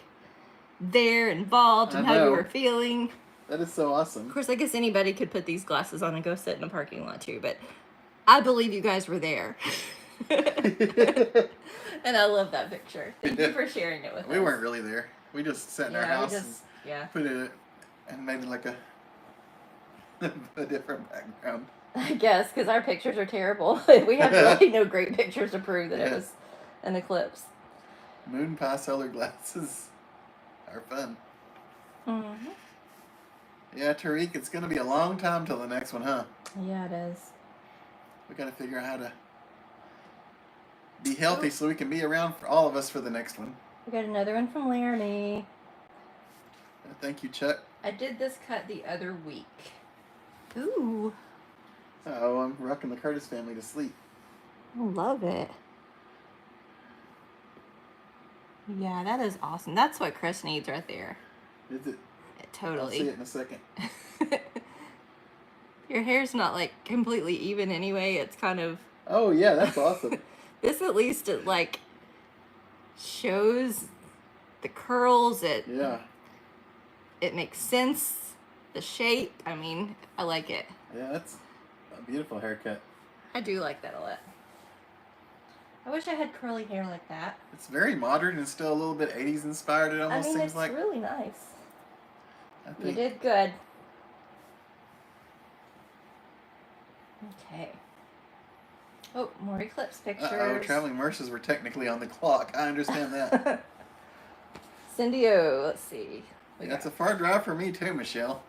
there, involved, and how you were feeling... That is so awesome. Of course, I guess anybody could put these glasses on and go sit in a parking lot, too, but I believe you guys were there. And I love that picture. Thank you for sharing it with us. We weren't really there. We just sat in our house and put it and made it like a different background. I guess, because our pictures are terrible. We have really no great pictures to prove that it was an eclipse. Moon pie solar glasses are fun. Mm-hmm. Yeah, Tariq, it's going to be a long time till the next one, huh? Yeah, it is. We got to figure out how to be healthy so we can be around for all of us for the next one. We got another one from Laramie. Thank you, Chuck. I did this cut the other week. Ooh. Uh-oh, I'm rocking the Curtis family to sleep. I love it. Yeah, that is awesome. That's what Chris needs right there. Is it? Totally. I'll see it in a second. Your hair's not, like, completely even anyway. It's kind of... Oh, yeah, that's awesome. This, at least, it, like, shows the curls. It makes sense. The shape. I mean, I like it. Yeah, that's a beautiful haircut. I do like that a lot. I wish I had curly hair like that. It's very modern and still a little bit 80s inspired, it almost seems like. It's really nice. You did good. Okay. Oh, more eclipse pictures. Uh-oh, traveling nurses were technically on the clock. I understand that. Cindy-O, let's see. That's a far drive for me too, Michelle.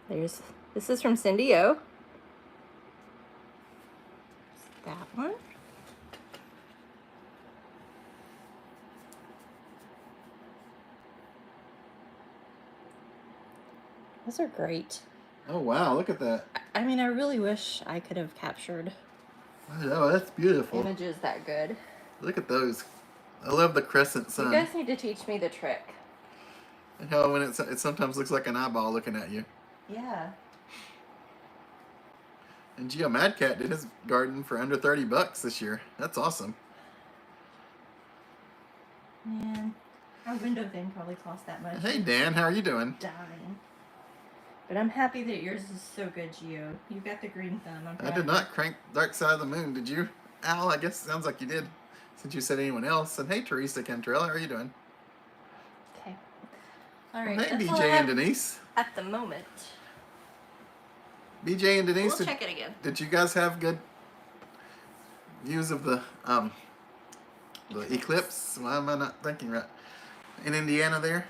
This is from Cindy-O. That one. Those are great. Oh, wow, look at that. I mean, I really wish I could have captured Oh, that's beautiful. images that good. Look at those. I love the crescent sun. You guys need to teach me the trick. And how when it sometimes looks like an eyeball looking at you. Yeah. And Geo Madcat did his garden for under $30 this year. That's awesome. Man, our window thing probably cost that much. Hey, Dan, how are you doing? Dying. But I'm happy that yours is so good, Geo. You got the green thumb. I did not crank Dark Side of the Moon, did you? Al, I guess it sounds like you did, since you said anyone else. And hey, Teresa Cantrell, how are you doing? Okay. All right. Well, hey, BJ and Denise. At the moment. BJ and Denise, We'll check it again. Did you guys have good views of the eclipse? Why am I not thinking right? In Indiana there?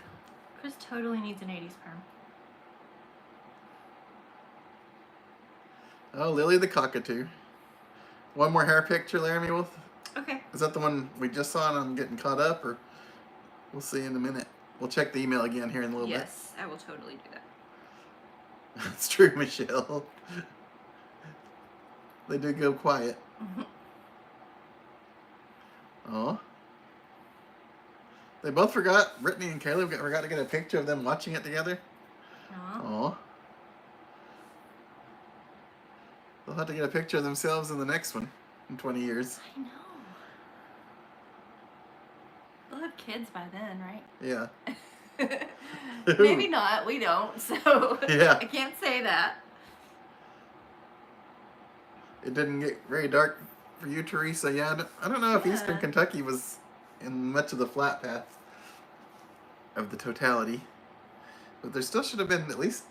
Chris totally needs an 80s perm. Oh, Lily the Cockatoo. One more hair picture, Laramie Wolf. Okay. Is that the one we just saw and I'm getting caught up, or we'll see in a minute? We'll check the email again here in a little bit. Yes, I will totally do that. That's true, Michelle. They do go quiet. Mm-hmm. Oh. They both forgot. Brittany and Caleb forgot to get a picture of them watching it together. Aw. Aw. They'll have to get a picture of themselves in the next one in 20 years. I know. We'll have kids by then, right? Yeah. Maybe not. We don't, so Yeah. I can't say that. It didn't get very dark for you, Teresa. Yeah, I don't know if Yeah. Eastern Kentucky was in much of the flat path of the totality. But there still should have been at least,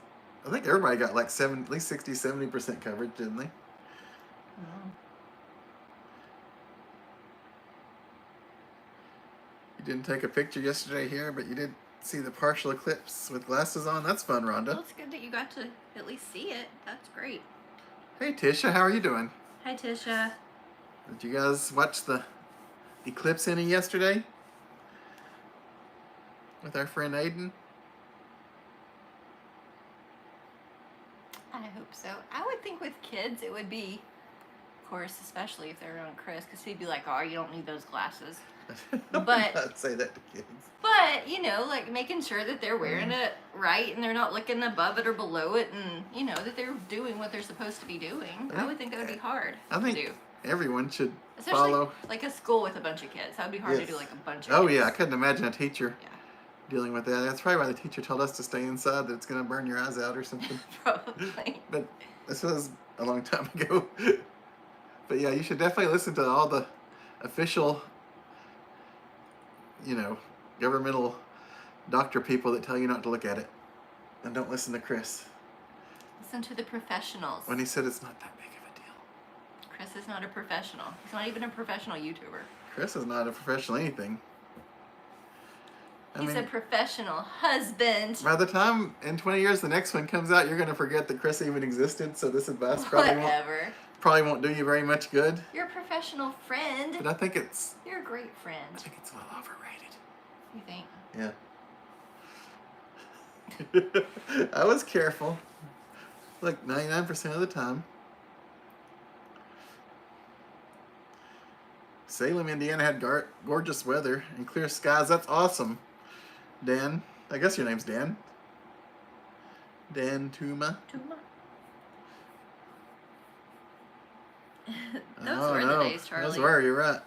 I think everybody got like at least 60, 70% coverage, didn't they? Mm. You didn't take a picture yesterday here, but you did see the partial eclipse with glasses on. That's fun, Well, Rhonda. it's good that you got to at least see it. That's great. Hey, Tisha, how are you doing? Hi, Tisha. Did you guys watch the eclipse inning yesterday? With our friend Aiden? I hope so. I would think with kids it would be, of course, especially if they're around Chris, because he'd be like, oh, you don't need those glasses. But- I'd say that to kids. But, you know, like making sure that they're wearing it right and they're not looking above it or below it and, you know, that they're doing what they're supposed to be doing. I would think that would be hard I think to do. everyone should Especially follow. like a school with a bunch of kids. That would be hard to Yes. do like a bunch of Oh kids. yeah, I couldn't imagine a teacher Yeah. dealing with that. That's probably why the teacher told us to stay inside, that it's going to burn your eyes out or something. Probably. But this was a long time ago. But yeah, you should definitely listen to all the official, you know, governmental doctor people that tell you not to look at it. And don't listen to Chris Listen to the professionals. when he said it's not that big of a deal. Chris is not a professional. He's not even a professional YouTuber. Chris is not a professional anything. I He's mean, a professional husband. by the time in 20 years the next one comes out, you're going to forget that Chris even existed. So this advice Whatever. probably won't do you very much good. You're a professional friend. But I think it's You're a great friend. a little overrated. You think? Yeah. I was careful. Like 99% of the time. Salem, Indiana had gorgeous weather and clear skies. That's awesome. Dan, I guess your name's Dan. Dan Tuma. Tuma. Oh, Those were the days, Charlie. Those were, you're right.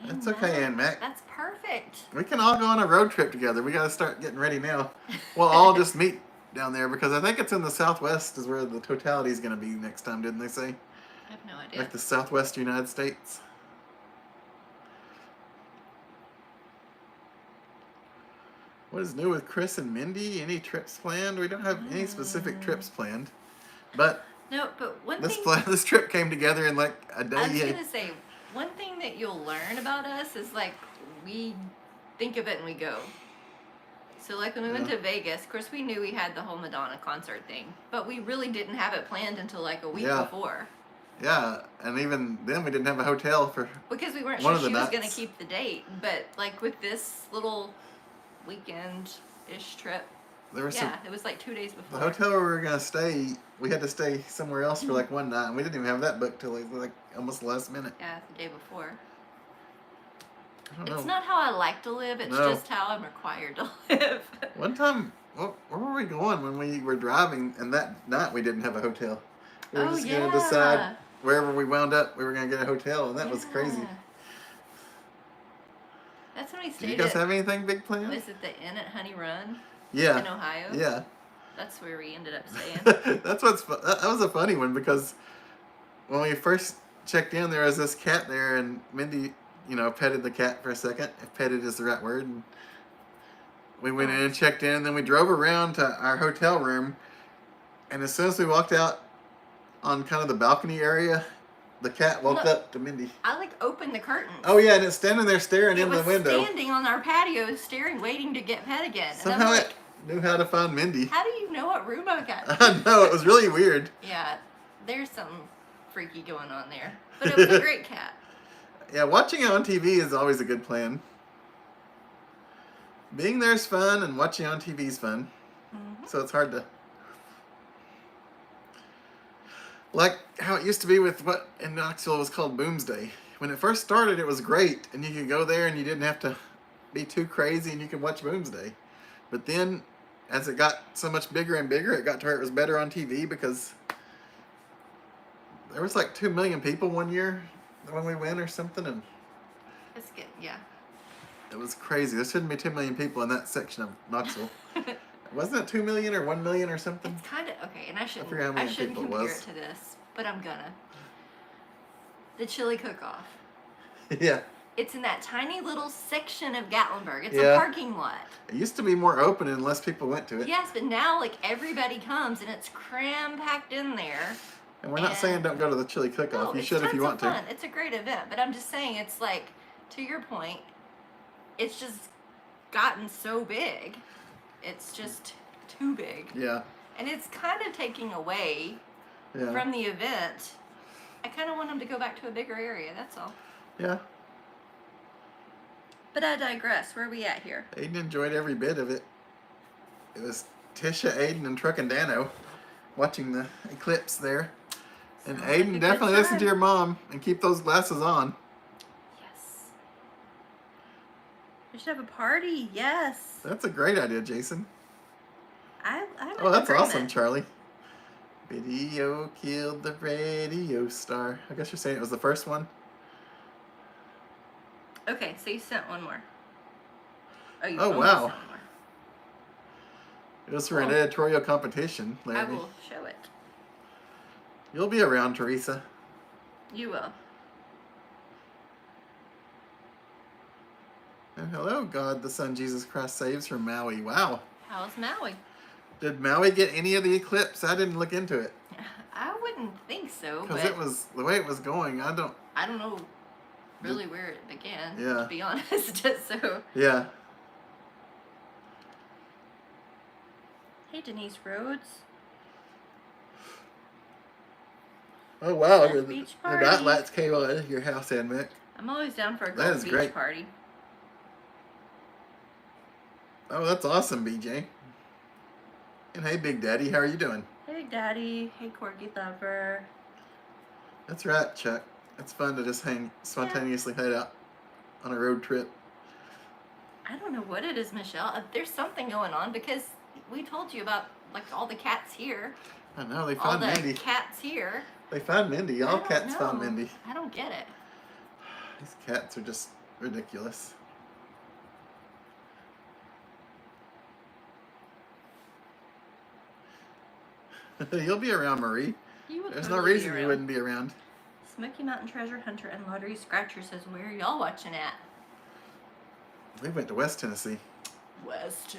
Hey, That's okay, Aunt Mac. That's perfect. We can all go on a road trip together. We got to start getting ready now. We'll all just meet down there because I think it's in the Southwest is where the totality is going to be next time, didn't they say? I have no idea. Like the Southwest United States. What is new with Chris and Mindy? Any trips planned? We don't have any specific trips planned. But No, but one this thing this trip came together in like a day. I was gonna say, one thing that you'll learn about us is like we think of it and we go. So like when we went Yeah. to Vegas, of course we knew we had the whole Madonna concert thing, but we really didn't have it planned until like a week Yeah. before Yeah, and even then we didn't have a hotel for. because we weren't One sure of the she was gonna nights. keep the date. But like with this little weekend-ish trip, There was yeah, it was like 2 days the before. hotel where we were gonna stay. We had to stay somewhere else for like one night, and we didn't even have that booked till like almost the last minute. Yeah, the day before. I don't It's know. not how I like to live, it's No. just how I'm required to live. One time, where were we going when we were driving? And that night we didn't have a hotel. We were Oh, just yeah. gonna decide wherever we wound up, we were gonna get a hotel, and that was crazy. Yeah. That's when we Do stayed you guys at, have anything big planned? was it the Inn at Honey Run in Yeah, Ohio? yeah. That's where we ended up staying. That's that was a funny one because when we first checked in, there was this cat there, and Mindy, you know, petted the cat for a second, if petted is the right word. And we went in and checked in, and then we drove around to our hotel room, and as soon as we walked out on kind of the balcony area, the cat woke No. up to Mindy. I like opened the curtains. Oh yeah, and it's standing there staring It in the was window. standing on our patio, staring, waiting to get pet again. And Somehow I'm it like, knew how to find Mindy. how do you know what room I got? I know, it was really weird. Yeah, there's something freaky going on there. But it was a great cat. Yeah, watching it on TV is always a good plan. Being there's fun, and watching on TV is fun. Mhm. So it's hard to... Like how it used to be with what in Knoxville was called Boomsday. When it first started, it was great, and you could go there and you didn't have to be too crazy and you can watch Doomsday. But then, as it got so much bigger and bigger, it got to where it was better on TV because there was like 2 million people one year when we went or something, and It's good, yeah. it was crazy. There shouldn't be 2 million people in that section of Knoxville. Wasn't it 2 million or 1 million or something? It's kind of okay, and I shouldn't people it compare was. it to this, but I'm gonna. The chili cook-off. Yeah. It's in that tiny little section of Gatlinburg. It's Yeah. a parking lot. It used to be more open and less people went to it. Yes, but now like everybody comes and it's cram-packed in there. And we're not saying don't go to the chili cook-off. No, You it's should if you want tons of to. fun. It's a great event, but I'm just saying it's like, to your point, it's just gotten so big. It's just too big. Yeah. And it's kind of taking away Yeah. from the event. I kind of want them to go back to a bigger area, that's all. Yeah. But I digress. Where are we at here? Aiden enjoyed every bit of it. It was Tisha, Aiden, and Truck and Dano watching the eclipse there. And Sounds like a Aiden, good definitely listen to time. your mom and keep those glasses on. Yes. We should have a party. Yes. That's a great idea, Jason. I'm Oh, that's in awesome, agreement. Charlie. Video killed the radio star. I guess you're saying it was the first one? Okay, so you sent one more. Oh, you Oh, only wow. sent one more. It was for an Cool. editorial competition, I Larry. will show it. You'll be around, Teresa. You will. And hello, God, the Son, Jesus Christ saves from Maui. Wow. How's Maui? Did Maui get any of the eclipse? I didn't look into it. I wouldn't think so, Because but it was, the way it was going, I don't know really where it began, Yeah. to be honest. So, yeah. hey, Denise Rhodes. Oh, wow. Let's The beach night party. lights came on at your house, Ann Mick. I'm always down for a That golf is beach great. party. Oh, that's awesome, BJ. And hey, Big Daddy, how are you doing? Hey, Daddy. Hey, Corgi Lover. That's right, Chuck. It's fun to just spontaneously head out on a road trip. I don't know what it is, Michelle. There's something going on because we told you about like all the cats here. I know, they All found the Mindy. cats here. They found Mindy. I All don't cats found know. Mindy. I don't get it. These cats are just ridiculous. You'll be around, Marie. You would There's no totally be reason you around. wouldn't be around. Smoky Mountain Treasure Hunter and Lottery Scratcher says, where are y'all watching at? We went to West Tennessee. West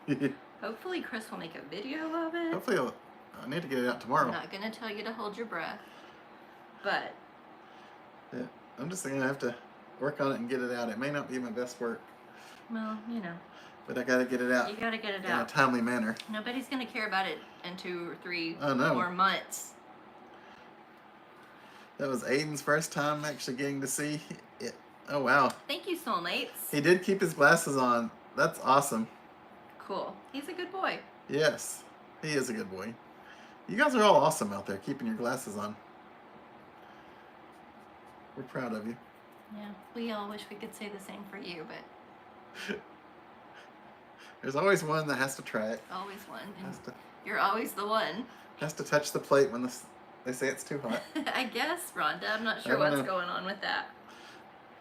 Tennessee. Hopefully Chris will make a video of it. Hopefully, I need to get it out I'm tomorrow. not going to tell you to hold your breath. But, Yeah, I'm just going to have to work on it and get it out. It may not be my best work, well, you know, but I got to get it out you got to get it in a out. timely manner. Nobody's going to care about it in 2 or 3 Oh, no. more months. That was Aiden's first time actually getting to see it. Oh, wow. Thank you, soulmates. He did keep his glasses on. That's awesome. Cool. He's a good boy. Yes, he is a good boy. You guys are all awesome out there, keeping your glasses on. We're proud of you. Yeah, we all wish we could say the same for you, but There's always one that has to try it. always one. And Has to, you're always the one. has to touch the plate when they say it's too hot. I guess, Rhonda. I'm not sure don't what's know. going on with that.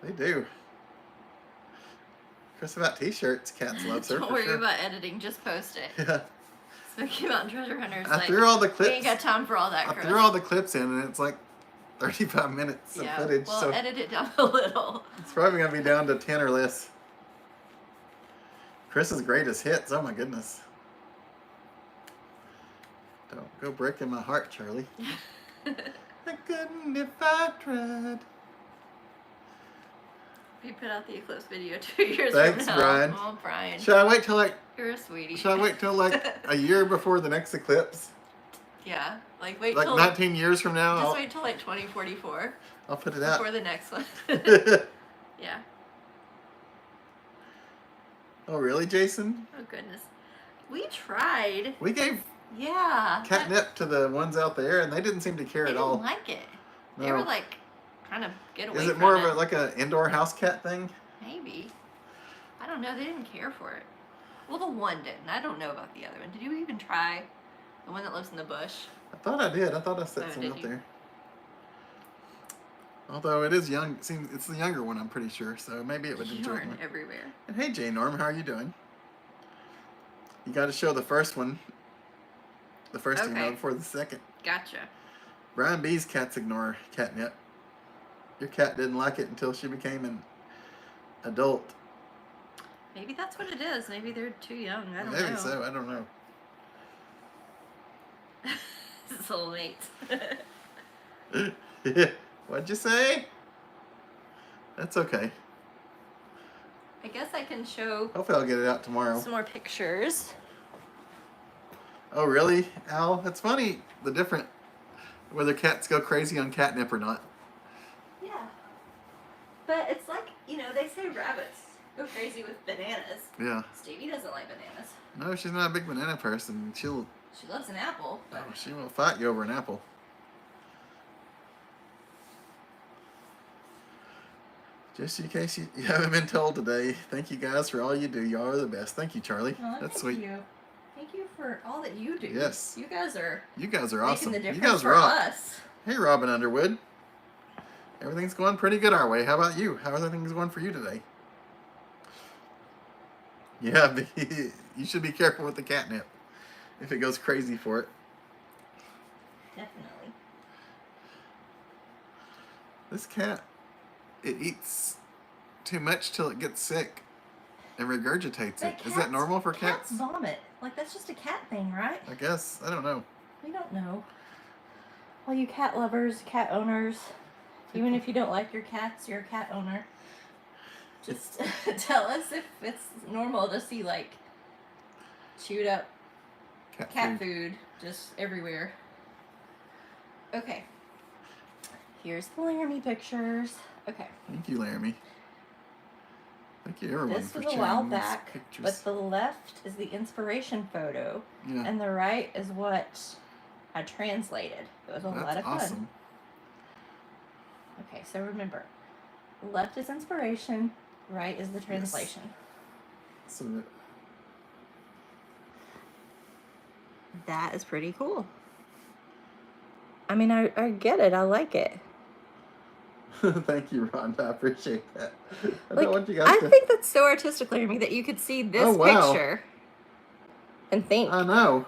They do. Chris, about t-shirts, cats love her Don't for worry sure. about editing. Just post it. Yeah. Smoky Mountain Treasure Hunter's I like, threw all the we clips. ain't got time for all that, I Chris. threw all the clips in, and it's like 35 minutes of yeah, footage. well, So edit it down a little. it's probably gonna be down to 10 or less. Chris's greatest hits. Oh my goodness. Don't go breaking my heart, Charlie. I couldn't if I tried. We put out the Eclipse video 2 years Thanks, from now. Brian. Oh, Brian. Should I wait till like? You're a sweetie. Should I wait till like a year before the next eclipse? Yeah, like wait Like till 19 years from now, just wait till like 2044 I'll put it out. before the next one. Yeah. Oh really, Jason? Oh goodness. We tried. We gave Yeah. catnip to the ones out there, and they didn't seem to care They at didn't all. like it. They No. were like, kind of get away Is it from more it. of like an indoor house cat thing? Maybe. don't know. They didn't care for it. Well, the one didn't. I don't know about the other one. Did you even try the one that lives in the bush? I thought I did. I thought I set Oh, some did out you? there. Although it is young, seems it's the younger one, I'm pretty sure. So maybe it would enjoy it Yarn more. everywhere. And hey, J Norm, how are you doing? You got to show the first one. The first Okay. email before the second. Gotcha. Brian B's cats ignore catnip. Your cat didn't like it until she became an adult. Maybe that's what it is. Maybe they're too young. I don't know. Maybe so. I don't know. Soulmates. What'd you say? That's okay. I guess I can show Hopefully I'll get it out tomorrow. some more pictures. Oh, really, Al? That's funny. The different whether cats go crazy on catnip or not. Yeah. But it's like, you know, they say rabbits go crazy with bananas. Yeah. Stevie doesn't like bananas. No, she's not a big banana person. She loves an apple. But She will fight you over an apple. Just in case you haven't been told today, thank you guys for all you do. Y'all are the best. Thank you, Charlie. Oh, That's thank sweet. you. Thank you for all that you do. Yes. You guys are awesome. making the You difference guys for rock. us. Hey, Robin Underwood. Everything's going pretty good our way. How about you? How are things going for you today? Yeah, you should be careful with the catnip if it goes crazy for it. Definitely. This cat, it eats too much till it gets sick and regurgitates it. Is that normal for cats? Cats vomit. Like, that's just a cat thing, right? I guess. I don't know. We don't know. All you cat lovers, cat owners, even if you don't like your cats, you're a cat owner. Just tell us if it's normal to see, like, chewed up cat food just everywhere. Okay. Here's the Laramie pictures. Okay. Thank you, Laramie. Thank you, everyone, This for was a sharing while these back, pictures. but the left is the inspiration photo, Yeah. and the right is what I translated. It was a lot of fun. Awesome. Okay, so remember, left is inspiration, right is the translation. Yes. So That is pretty cool. I mean, I get it. I like it. thank you, Rhonda. I appreciate that. I Like, don't want you guys I to... think that's so artistic, Laramie, that you could see this Oh, wow. picture and think. I know.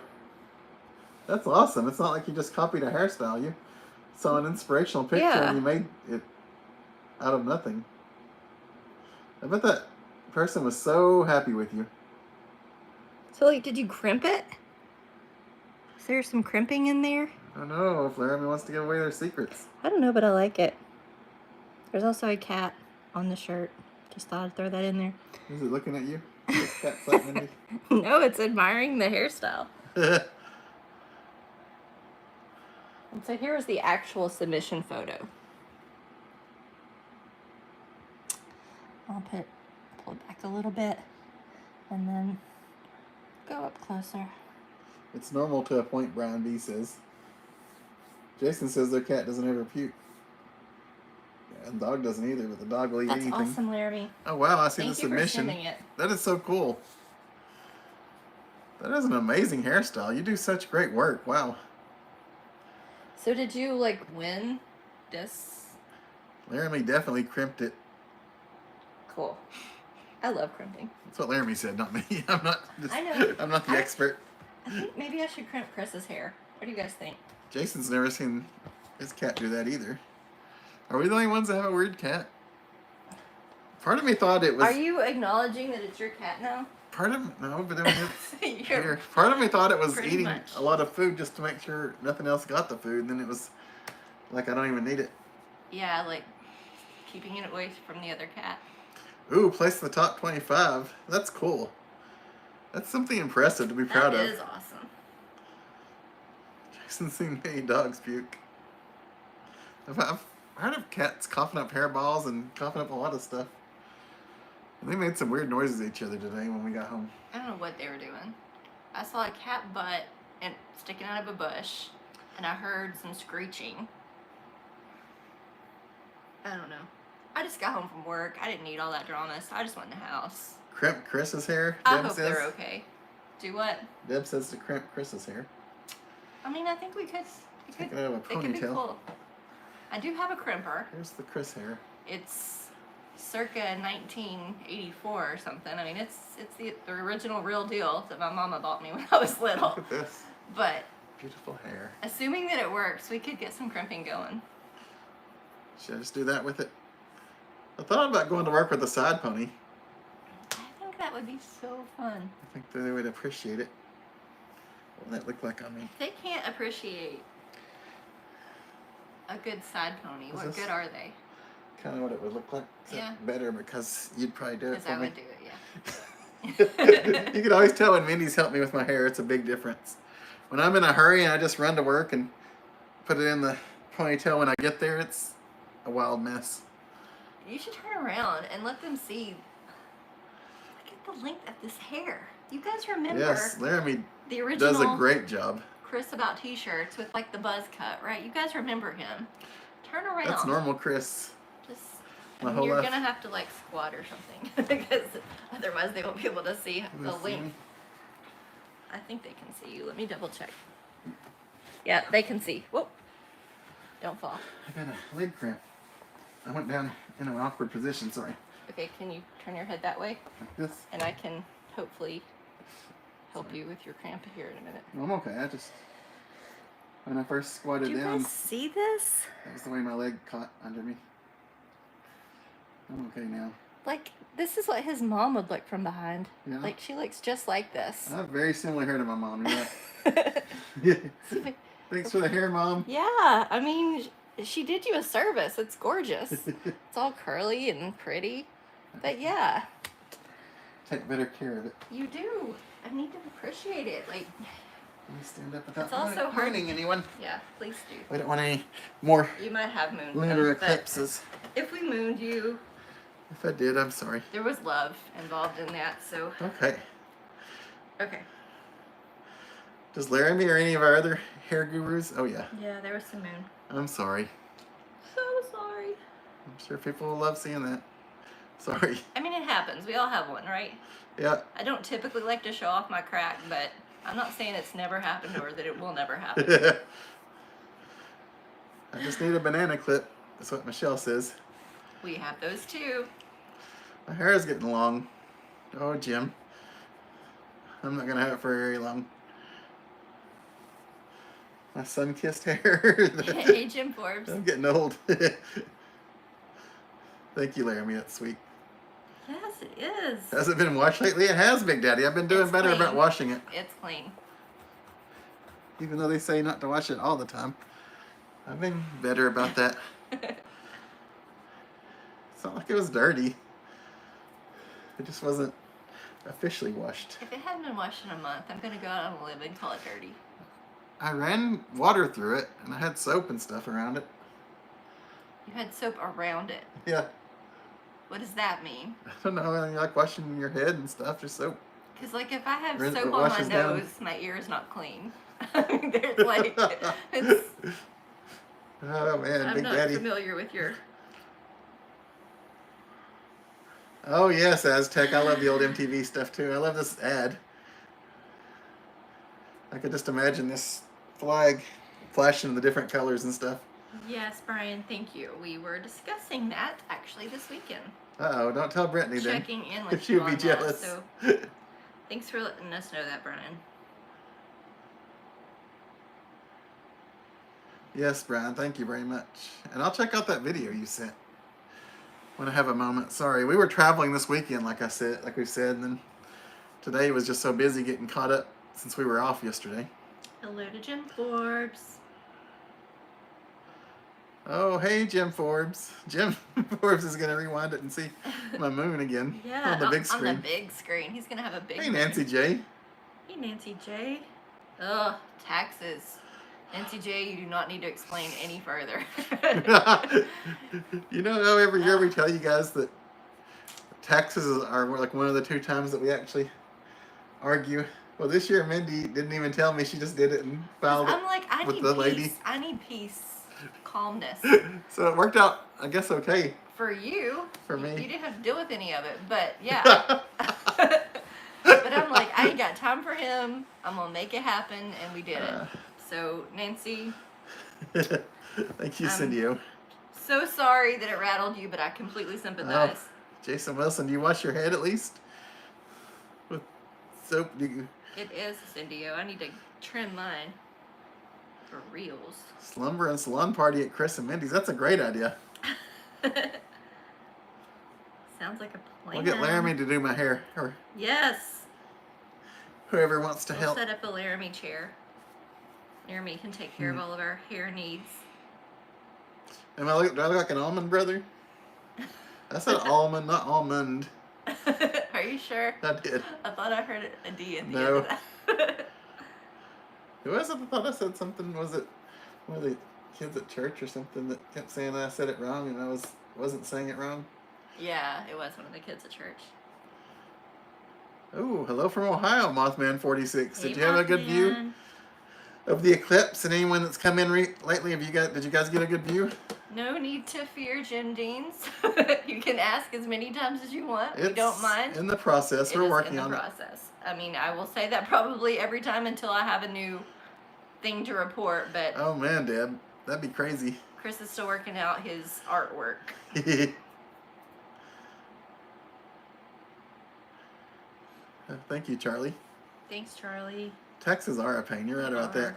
That's awesome. It's not like you just copied a hairstyle. You saw an inspirational picture Yeah. and you made it out of nothing. I bet that person was so happy with you. So, like, did you crimp it? Is there some crimping in there? I don't know if Laramie wants to give away their secrets. I don't know, but I like it. There's also a cat on the shirt. Just thought I'd throw that in there. Is it looking at you? This cat's like Mindy. No, it's admiring the hairstyle. And so here is the actual submission photo. I'll pull it back a little bit and then go up closer. It's normal to a point, Brian B says. Jason says their cat doesn't ever puke. Yeah, and the dog doesn't either, but the dog will eat That's anything. awesome, Laramie. Oh wow, I see Thank the you for submission. sending it. That is so cool. That is an amazing hairstyle. You do such great work. Wow. So did you, like, win this? Laramie definitely crimped it. Cool. I love crimping. That's what Laramie said, not me. I'm not. I know. I'm not the expert. I think maybe I should crimp Chris's hair. What do you guys think? Jason's never seen his cat do that either. Are we the only ones that have a weird cat? Part of me thought it was. Are you acknowledging that it's your cat now? No, but I mean, it's You're here. Part of me thought it was pretty eating much. a lot of food just to make sure nothing else got the food. And then it was like I don't even need it. Yeah, like keeping it away from the other cat. Ooh, place in the top 25. That's cool. That's something impressive to be proud That of. is awesome. Jason's seen many dogs puke. I've heard of cats coughing up hairballs and coughing up a lot of stuff. And they made some weird noises at each other today when we got home. I don't know what they were doing. I saw a cat butt and sticking out of a bush, and I heard some screeching. I don't know. I just got home from work. I didn't need all that drama, so I just went in the house. crimp Chris's hair. I Deb hope says. they're okay. Do what? Deb says to crimp Chris's hair. I mean, I think we could. Take it out of a They could be ponytail. cool. I do have a crimper. Here's the Chris hair. It's circa 1984 or something. I mean, it's the original real deal that my mama bought me when I was little. Look at this. But Beautiful hair. assuming that it works, we could get some crimping going. Should I just do that with it? I thought about going to work with a side pony. I think that would be so fun. I think they would appreciate it. What would that look like on me? If they can't appreciate a good side pony, Is what this- good are they? Kind of what it would look like. Except Yeah. better because you'd probably do it Because for I me. would do it, yeah. You can always tell when Mindy's helped me with my hair. It's a big difference. When I'm in a hurry and I just run to work and put it in the ponytail when I get there, it's a wild mess. You should turn around and let them see. Look at the length of this hair. You guys remember Yes, Laramie the original does a great job. Chris About t-shirts with like the buzz cut, right? You guys remember him. Turn around. That's normal, Chris. Just, My whole you're life. gonna have to like squat or something because otherwise they won't be able to see Can the they see length. me? I think they can see you. Let me double check. Yeah, they can see. Whoop. Don't fall. I got a leg cramp. I went down in an awkward position, sorry. Okay, can you turn your head that way? Like this. And I can hopefully help you with your cramp here in a minute. I'm okay. I just, when I first squatted Do you down, guys see this? that was the way my leg caught under me. I'm okay now. Like, this is what his mom would look from behind. Yeah. Like, she looks just like this. I have very similar hair to my mom. Yeah. Thanks for the hair, Mom. Yeah, I mean, she did you a service. It's gorgeous. It's all curly and pretty. But yeah, Take better care of it. you do. I need to appreciate it. Like, Let me stand up without It's also hard- hurting anyone. yeah, please do. We don't want any more You might have mooned lunar them, but eclipses. if we mooned you, If I did, I'm sorry. there was love involved in that, so. Okay. Okay. Does Laramie or any of our other hair gurus? Oh, yeah. Yeah, there was some moon. I'm sorry. So sorry. I'm sure people will love seeing that. Sorry. I mean, it happens. We all have one, right? Yeah. I don't typically like to show off my crack, but I'm not saying it's never happened or that it will never happen. I just need a banana clip. That's what Michelle says. We have those too. My hair is getting long. Oh, Jim. I'm not going to have it for very long. My sun-kissed hair. Hey, Jim Forbes. I'm getting old. Thank you, Laramie. That's sweet. Yes, it is. Has it been washed lately? It has, Big Daddy. I've been doing It's better clean. about washing it. It's clean. Even though they say not to wash it all the time. I've been better about that. It's not like it was dirty. It just wasn't officially washed. If it hadn't been washed in a month, I'm going to go out on a limb and call it dirty. I ran water through it, and I had soap and stuff around it. You had soap around it. Yeah. What does that mean? I don't know, you like washing your head and stuff, just soap. Because, like, if I have Rinse- soap it on my washes down. nose, my ear is not clean. I mean, there's like, it's, Oh man, I'm Big not Daddy. familiar with your. Oh yes, Aztec. I love the old MTV stuff too. I love this ad. I could just imagine this flag flashing the different colors and stuff. Yes, Brian, thank you. We were discussing that actually this weekend. Uh-oh, don't tell Brittany then. Checking in with She'll you be on jealous. that. So thanks for letting us know that, Brian. Yes, Brian, thank you very much. And I'll check out that video you sent when I have a moment. Sorry, we were traveling this weekend, like we said, and then today was just so busy getting caught up since we were off yesterday. Hello to Jim Forbes. Oh, hey, Jim Forbes. Jim Forbes is going to rewind it and see my moon again Yeah, on the big screen. On the big screen. He's gonna have a big. Hey, Nancy J. Hey, Nancy J. Ugh, taxes. Nancy J, you do not need to explain any further. You know how every year we tell you guys that taxes are like one of the 2 times that we actually argue. Well, this year Mindy didn't even tell me; she just did it and filed I'm it like, I with need the peace. lady. I need peace, calmness. So it worked out, I guess, okay. For you, For you me. didn't have to deal with any of it, but yeah. But I'm like, I ain't got time for him. I'm gonna make it happen, and we did it. So Nancy, Thank you, I'm Cindy. so sorry that it rattled you, but I completely sympathize. Jason Wilson, do you wash your head at least with soap? Do you It is Cindy-O. I need to trim mine for reals. slumber and salon party at Chris and Mindy's? That's a great idea. Sounds like a plan. We'll get Laramie to do my hair, or Yes. whoever wants to We'll help. set up a Laramie chair. Laramie can take care of all of our hair needs. Do I look like an almond brother? I said almond, not almond. Are you sure? I did. I thought I heard a D at the No. end of that. Who was it? I thought I said something. Was it one of the kids at church or something that kept saying that I said it wrong and I wasn't saying it wrong? Yeah, it was one of the kids at church. Oh, hello from Ohio, Mothman 46. Hey, Did you have a good view Mothman. of the eclipse? And anyone that's come in lately, did you guys get a good view? No need to fear Jim Deans. You can ask as many times as you want. We don't mind. In the process. We're working on it. Process. I mean, I will say that probably every time until I have a new thing to report, but Oh man, Deb, that'd be crazy. Chris is still working out his artwork. Thank you, Charlie. Thanks, Charlie. Taxes are a pain. You're right They about are. that.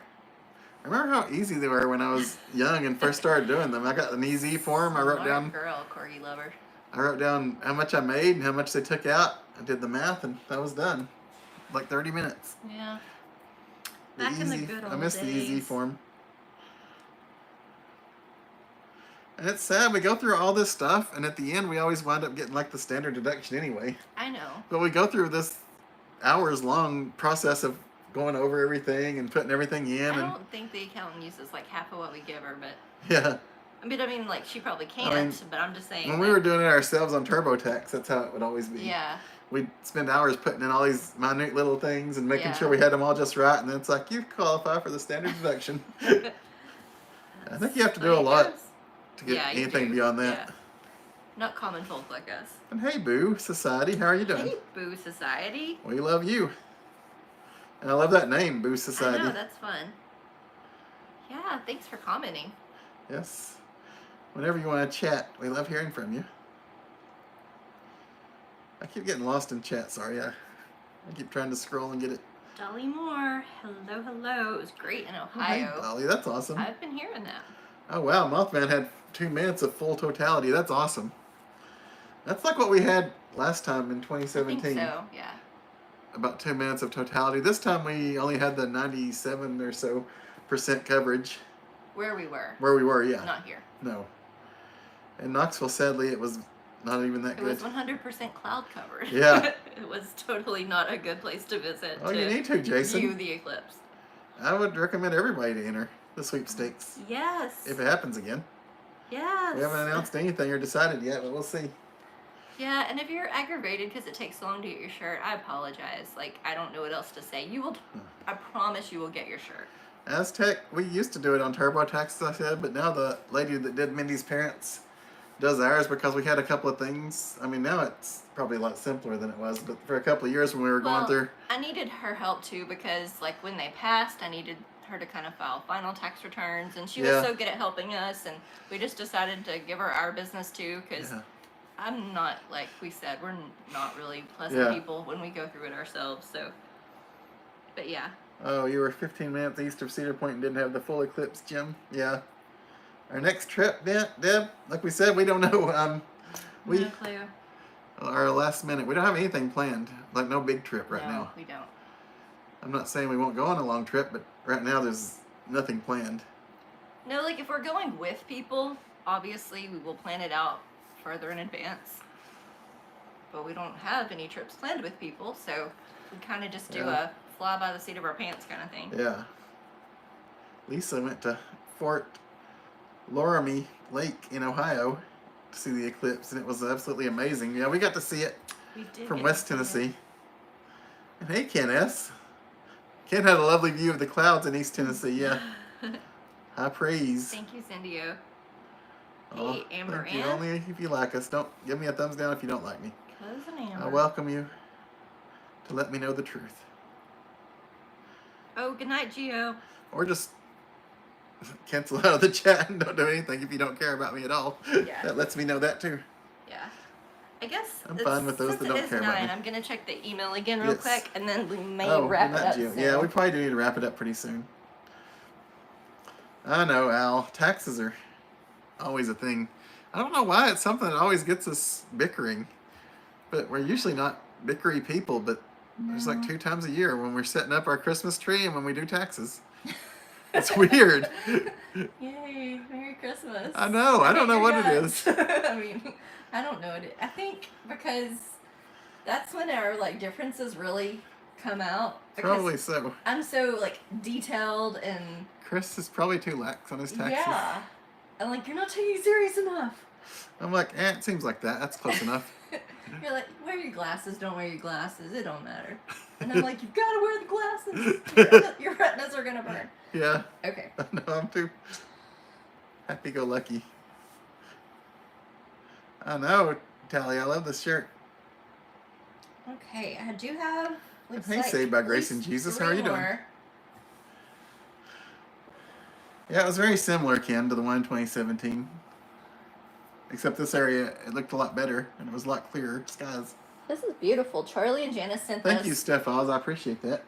I remember how easy they were when I was young and first started doing them. I got an easy form. I wrote Smart down girl, corgi lover. how much I made and how much they took out. I did the math and that was done. Like 30 minutes. Yeah. The Back in the easy- good I old miss the easy days. form. And it's sad. We go through all this stuff and at the end we always wind up getting like the standard deduction anyway. I know. But we go through this hours long process of going over everything and putting everything in. I And don't think the accountant uses like half of what we give her, but yeah. I mean, like she probably can't. I mean, but I'm just saying. When we were doing it ourselves on TurboTax, that's how it would always be. Yeah. We'd spend hours putting in all these minute little things and making Yeah. sure we had them all just right, and then it's like, you qualify for the standard deduction. I think you have to do a lot to get Yeah, you anything do. beyond that. Yeah. Not common folk like us. And hey, Boo Society, how are you doing? Hey, Boo Society. We love you. And I love that name, Boo Society. I know, that's fun. Yeah, thanks for commenting. Yes. Whenever you want to chat, we love hearing from you. I keep getting lost in chat, sorry. I keep trying to scroll and get it. Dolly Moore, hello, hello. It was great in Oh, hey, Ohio. Dolly, that's awesome. I've been hearing that. Oh, wow. Mothman had 2 minutes of full totality. That's awesome. That's like what we had last time in I 2017. think so, yeah. About 2 minutes of totality. This time we only had the 97 or so % coverage. Where we were. Where we were, yeah. Not here. No. In Knoxville, sadly, it was not even that It good. was 100% cloud covered. Yeah. It was totally not a good place to visit. Oh, you need to, Jason. View the eclipse. I would recommend everybody to enter the sweepstakes Yes. if it happens again. Yes. We haven't announced anything or decided yet, but we'll see. Yeah, and if you're aggravated because it takes so long to get your shirt, I apologize. Like, I don't know what else to say. You will, I promise you will get your shirt. Aztec, we used to do it on TurboTax, as I said, but now the lady that did Mindy's parents does ours because we had a couple of things. I mean, now it's probably a lot simpler than it was, but for a couple of years when we were going through. I needed her help too because, like, when they passed, I needed her to kind of file final tax returns, and she was so good at helping us, and we just decided to give her our business too because I'm not, like we said, we're not really pleasant people when we go through it ourselves, so, but yeah. Oh, you were 15 minutes east of Cedar Point and didn't have the full eclipse, Jim. Yeah. Our next trip, Deb, like we said, we don't know. No clue. Our last minute, we don't have anything planned, like no big trip right now. No, we don't. I'm not saying we won't go on a long trip, but right now there's nothing planned. No, like if we're going with people, obviously we will plan it out further in advance. But we don't have any trips planned with people, so we kind of just do a fly by the seat of our pants kind of thing. Yeah. Lisa went to Fort Laramie Lake in Ohio to see the eclipse, and it was absolutely amazing. Yeah, we got to see it We did from get West to see it. Tennessee. And hey, Ken S. Ken had a lovely view of the clouds in East Tennessee, yeah. High praise. Thank you, Cindy-O. Oh, Hey, Amber thank you. Ann. Only if you like us. Don't give me a thumbs down if you don't like me. Cousin Amber. I welcome you. to let me know the truth. Oh, good night, Gio. Or just cancel out of the chat and don't do anything if you don't care about me at all. Yeah. That lets me know that too. Yeah. I guess I'm fine with those since that it don't is care about 9, me. I'm gonna check the email again real Yes. quick, and then we may Oh, wrap good it night, up Gio. soon. Yeah, we probably do need to wrap it up pretty soon. I know, Al. Taxes are always a thing. I don't know why it's something that always gets us bickering. But we're usually not bickery people, but there's like 2 times a year when we're setting up our Christmas tree and when we do taxes. It's weird. Yay, Merry Christmas. I know, I don't know what it is. I mean, I don't know what it I think because that's when our like differences really come out. Because Probably so. I'm so like detailed and Chris is probably too lax on his taxes. yeah. I'm like, you're not taking it serious enough. I'm like, it seems like that. That's close enough. You're like, wear your glasses, don't wear your glasses, it don't matter. And I'm like, you've got to wear the glasses. Your retinas are going to burn. Yeah. Okay. No, I'm too happy-go-lucky. I know, Tally. I love this shirt. Okay, I do have. Hey, Saved by Grace and Jesus. How are you doing? Yeah, it was very similar, Ken, to the one in 2017. Except this area, it looked a lot better, and it was a lot clearer skies. This is beautiful. Charlie and Janice sent this. Thank you, Steph Oz. I appreciate that.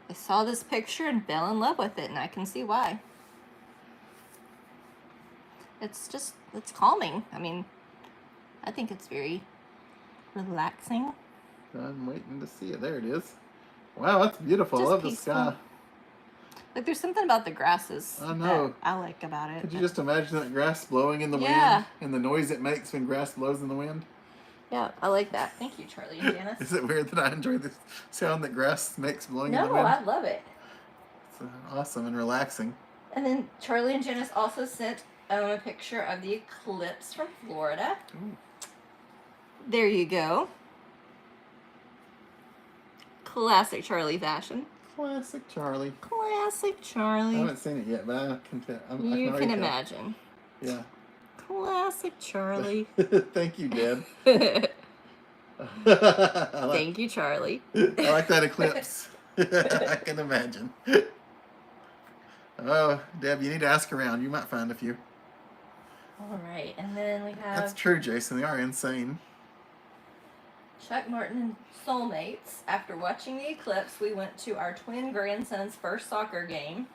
I saw this picture and fell in love with it, and I can see why. It's calming. I mean, I think it's very relaxing. I'm waiting to see it. There it is. Wow, that's beautiful. Just I love peaceful. the sky. Like, there's something about the grasses I know. that I like about it. Could you just imagine that grass blowing in the Yeah. wind and the noise it makes when grass blows in the wind? Yeah, I like that. Thank you, Charlie and Janice. Is it weird that I enjoy the sound that grass makes blowing in the No, wind? I love it. It's awesome and relaxing. And then Charlie and Janice also sent a picture of the eclipse from Florida. Ooh. There you go. Classic Charlie fashion. Classic Charlie. Classic I Charlie. haven't seen it yet, but I can tell. You already can tell. imagine. Yeah. Classic Charlie. Thank you, Deb. Thank you, Charlie. I like that eclipse. I can imagine. Oh, Deb, you need to ask around. You might find a few. All right, and then we have That's true, Jason. They are insane. Chuck Martin and Soulmates. After watching the eclipse, we went to our twin grandson's first soccer game.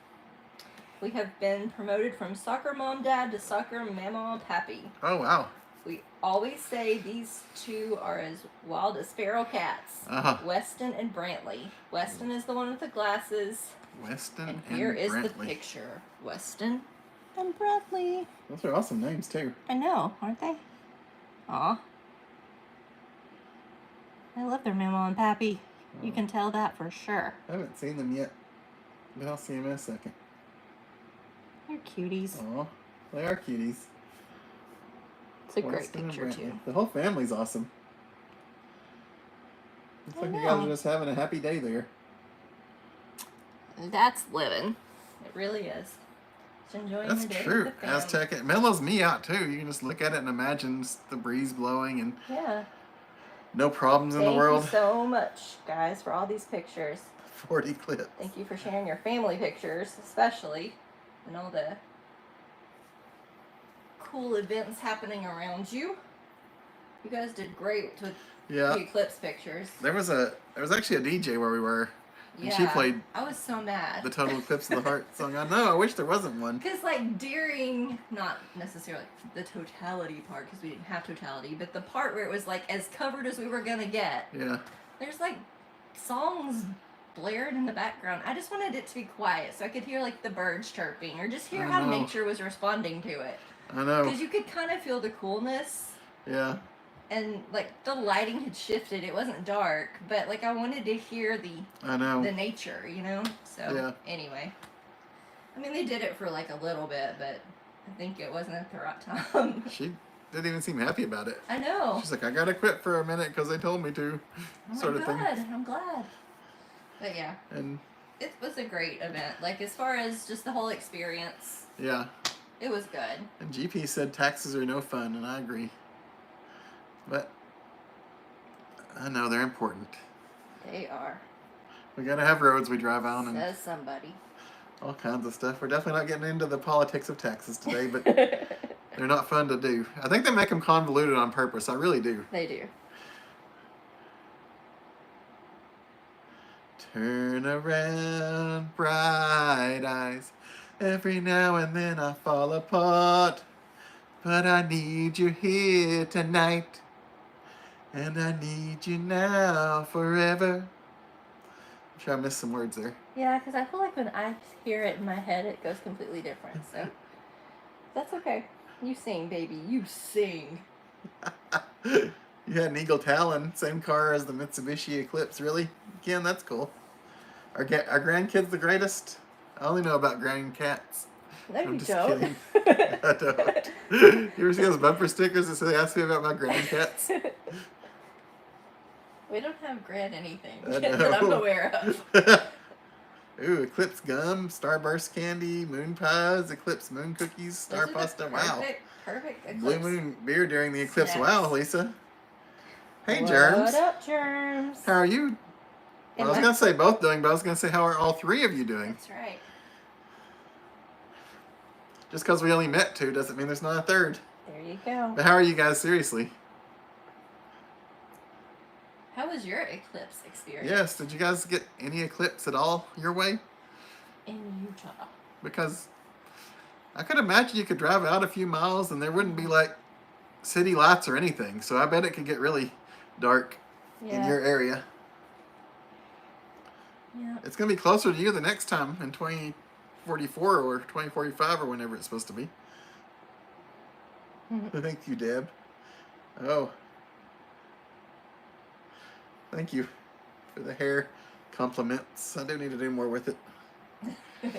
We have been promoted from soccer mom dad to soccer mama pappy. Oh, wow. We always say these two are as wild as feral cats. Uh-huh. Weston and Brantley. Weston is the one with the glasses. Weston And and here is the Brantley. picture. Weston and Brantley. Those are awesome names, too. I know, aren't they? Aw. I love their mama and pappy. You can tell that for sure. I haven't seen them yet, but I'll see them in a second. They're cuties. Aw, they are cuties. It's a great Weston and picture, Brantley. too. The whole family's awesome. Looks I like you guys know. are just having a happy day there. That's living. It really is. Just enjoying That's the day true. with the family. Aztec, it mellows me out too. You can just look at it and imagine just the breeze blowing and Yeah. no problems in the Thank world. you so much, guys, for all these pictures. 40 clips. Thank you for sharing your family pictures, especially, and all the cool events happening around you. You guys did great with Yeah. the eclipse pictures. There was actually a DJ where we were, and she played I was so mad. the Total Eclipse of the Heart song. I know. I wish there wasn't one. Because, like, during, not necessarily the totality part, because we didn't have totality, but the part where it was, like, as covered as we were going to get, Yeah. there's, like, songs blared in the background. I just wanted it to be quiet so I could hear, like, the birds chirping or just hear I how know. nature was responding to it. I know. Because you could kind of feel the coolness. Yeah. And, like, the lighting had shifted. It wasn't dark, but, like, I wanted to hear I know. the nature, you know? So, Yeah. anyway. I mean, they did it for, like, a little bit, but I think it wasn't at the right time. She didn't even seem happy about it. I know. She's like, I gotta quit for a minute because they told me to, Oh sort my of God, thing. I'm glad. But, yeah. And It was a great event. Like, as far as just the whole experience, yeah. it was good. And GP said taxes are no fun, and I agree. But I know, they're important. They are. We gotta have roads we drive on and Says somebody. all kinds of stuff. We're definitely not getting into the politics of taxes today, but they're not fun to do. I think they make them convoluted on purpose. I really do. They do. Turn around, bright eyes. Every now and then I fall apart. But I need you here tonight. And I need you now forever. I'm sure I missed some words there. Yeah, because I feel like when I hear it in my head, it goes completely different. So that's okay. You sing, baby. You sing. You had an Eagle Talon, same car as the Mitsubishi Eclipse. Really? Ken, that's cool. Are grandkids the greatest? I only know about grandcats. No, I'm you just don't. kidding. I don't. You ever see those bumper stickers that say, ask me about my grandcats? We don't have grand anything I that know. I'm aware of. Ooh, Eclipse gum, Starburst candy, moon pies, Eclipse moon cookies, star Those are pasta. the Wow. Perfect Eclipse. Blue moon beer during the eclipse. Snacks. Wow, Lisa. Hey, What Germs. up, Germs? How are you? Well, I was going to say both doing, but I was going to say, how are all three of you doing? That's right. Just because we only met two doesn't mean there's not a third. There you go. But how are you guys, seriously? How was your eclipse experience? Yes, did you guys get any eclipse at all your way? In Utah. Because I could imagine you could drive out a few miles and there wouldn't be like city lights or anything. So I bet it could get really dark in your area. Yeah. It's going to be closer to you the next time in 2044 or 2045 or whenever it's supposed to be. Thank you, Deb. Oh. Thank you for the hair compliments. I do need to do more with it. I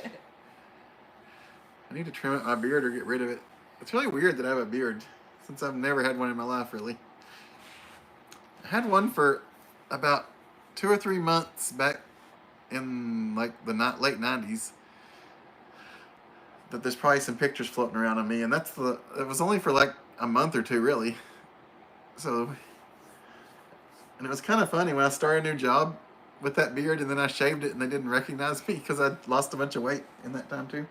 need to trim up my beard or get rid of it. It's really weird that I have a beard since I've never had one in my life, really. I had one for about 2 or 3 months back in like the late 90s. That there's probably some pictures floating around of me, and it was only for like a month or two, really. So, and it was kind of funny when I started a new job with that beard, and then I shaved it, and they didn't recognize me because I lost a bunch of weight in that time too.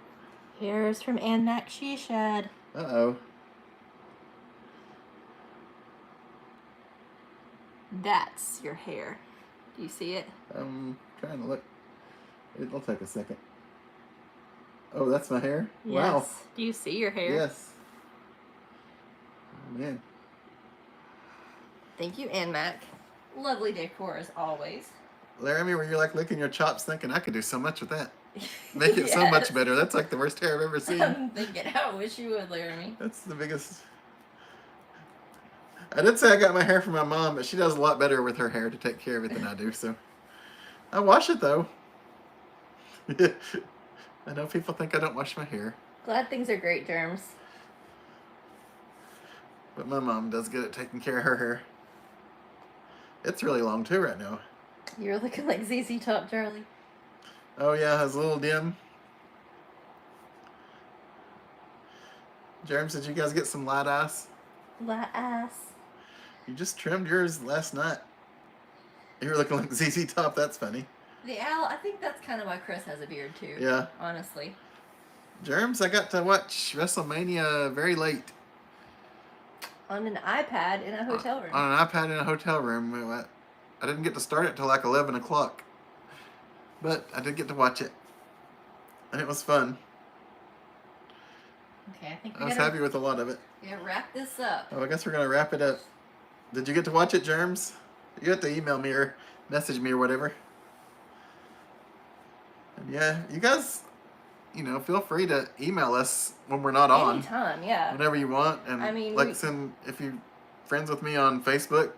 Here's from Ann Mac She Shed. Uh-oh. That's your hair. Do you see it? I'm trying to look. It'll take a second. Oh, that's my hair? Yes. Wow. Do you see your hair? Yes. Oh, man. Thank you, Ann Mac. Lovely decor as always. Laramie, were you like licking your chops thinking I could do so much with that? Make it so much better. That's like the worst hair I've ever seen. I'm thinking, I wish you would, Laramie. That's the biggest. I did say I got my hair from my mom, but she does a lot better with her hair to take care of it than I do, so. I wash it, though. I know people think I don't wash my hair. Glad things are great, Germs. But my mom does good at taking care of her hair. It's really long, too, right now. You're looking like ZZ Top Charlie. Oh, yeah, it's a little dim. Germs, did you guys get some light ice? Light ice. You just trimmed yours last night. You were looking like ZZ Top. That's funny. The owl, I think that's kind of why Chris has a beard, too. Yeah. Honestly. Germs, I got to watch WrestleMania very late. On an iPad in a hotel room. On an iPad in a hotel room. I didn't get to start it till like 11 o'clock. But I did get to watch it. And it was fun. Okay, I think I was happy with a lot of it. We're going to wrap this up. Oh, I guess we're going to wrap it up. Did you get to watch it, Germs? You have to email me or message me or whatever. And yeah, you guys, feel free to email us when we're not on. Anytime, yeah. Whenever you want. And I mean, if you're friends with me on Facebook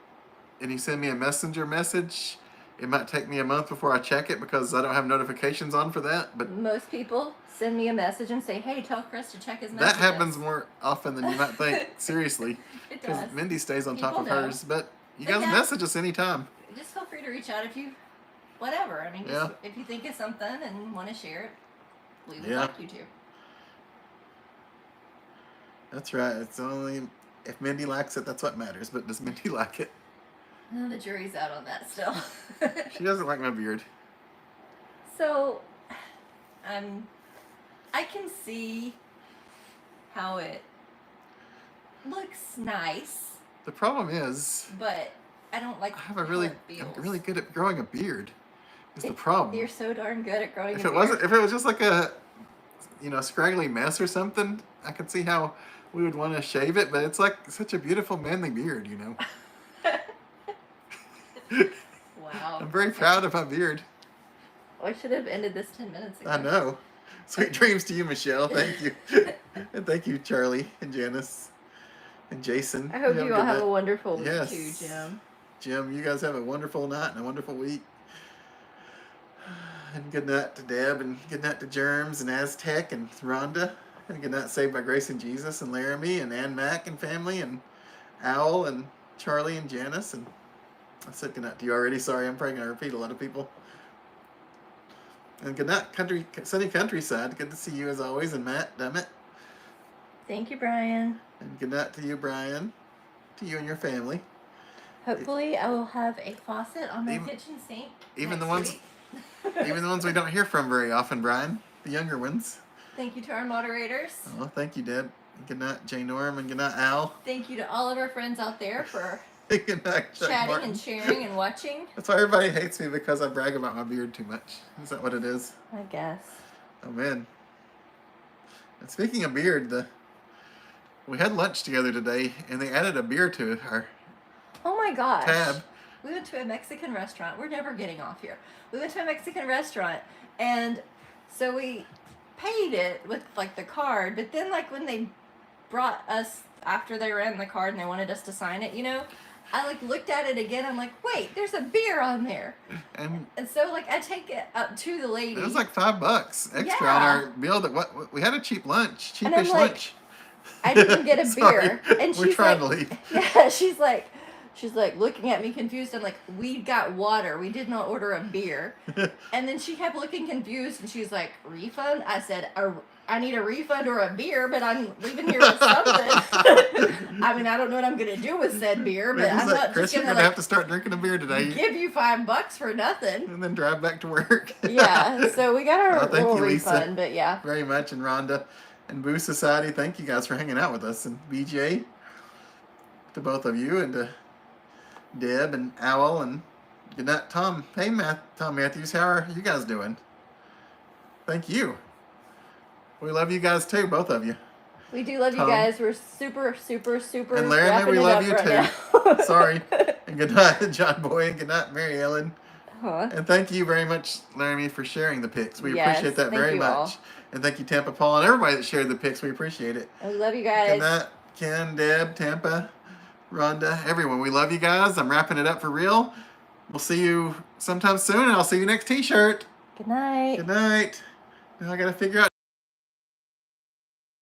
and you send me a messenger message, it might take me a month before I check it because I don't have notifications on for that. But most people send me a message and say, hey, tell Chris to check his messages. That happens more often than you might think. Seriously. It Because does. Mindy stays on top People of know. hers. But you But guys yeah. message us anytime. Just feel free to reach out if you, whatever. I mean, just, if you think of something and want to share it, we would like you to. That's right. It's only if Mindy likes it, that's what matters. But does Mindy like it? The jury's out on that still. She doesn't like my beard. So, I can see how it looks nice, The problem is, but I don't like I have how I'm it feels. really good at growing a beard. Is the problem. You're so darn good at growing If a it beard. wasn't, if it was just like a, scraggly mess or something, I could see how we would want to shave it. But it's like such a beautiful manly beard, Wow. I'm very proud of my beard. I should have ended this 10 minutes ago. I know. Sweet dreams to you, Michelle. Thank you. And thank you, Charlie and Janice and Jason. I hope you all good have night. a wonderful week Yes. too, Jim. Jim, you guys have a wonderful night and a wonderful week. And good night to Deb, and good night to Germs and Aztec and Rhonda. And good night, Saved by Grace and Jesus and Laramie and Ann Mac and family and Owl and Charlie and Janice. And I said good night to you already. Sorry, I'm probably going to repeat a lot of people. And good night, sunny countryside. Good to see you as always. And Matt, damn it. Thank you, Brian. And good night to you, Brian. To you and your family. Hopefully, I will have a faucet on my Even- kitchen sink. Even next the ones, week. even the ones we don't hear from very often, Brian. The younger ones. Thank you to our moderators. Oh, thank you, Deb. Good night, Jay Norm, and good night, Al. Thank you to all of our friends out there for Good night, Chuck chatting Martin. and sharing and watching. That's why everybody hates me, because I brag about my beard too much. Is that what it is? I guess. Oh man. And speaking of beard, we had lunch together today, and they added a beer to our Oh my gosh. tab. We went to a Mexican restaurant. We're never getting off here. We went to a Mexican restaurant, and so we paid it with like the card, but then like when they brought us after they ran the card and they wanted us to sign it, I like looked at it again. I'm like, wait, there's a beer on there. And And so like I take it up to the lady. it was like $5 extra on our bill. That we had a cheap lunch, And I'm cheapish like, lunch. I didn't get a Sorry. beer. And We're she's trying like, to leave. Yeah, she's like looking at me confused. I'm like, we got water. We did not order a beer. And then she kept looking confused, and she's like, refund? I said, I need a refund or a beer, but I'm leaving here with something. I mean, I don't know what I'm going to do with said beer, but I'm not Chris, just you're going gonna to have to start drinking a beer today, give you $5 for nothing. and then drive back to work. Yeah, so we got our Oh, thank little you, Lisa. refund, but yeah. Very much, and Rhonda and Boo Society. Thank you guys for hanging out with us, and BJ, to both of you, and to Deb and Owl, and good night, Tom. Hey, Tom Matthews, how are you guys doing? Thank you. We love you guys too, both of you. We do love Tom. you guys. We're super, super, super And Laramie, wrapping we it love up you right too. now. Sorry. And good night, John Boy, and good night, Mary Ellen. Huh? And thank you very much, Laramie, for sharing the pics. We Yes, appreciate that thank very you much. all. And thank you, Tampa Paul, and everybody that shared the pics. We appreciate it. We love you Good guys. night, Ken, Deb, Tampa, Rhonda, everyone. We love you guys. I'm wrapping it up for real. We'll see you sometime soon, and I'll see you next t-shirt. Good night. Good night. Now I got to figure out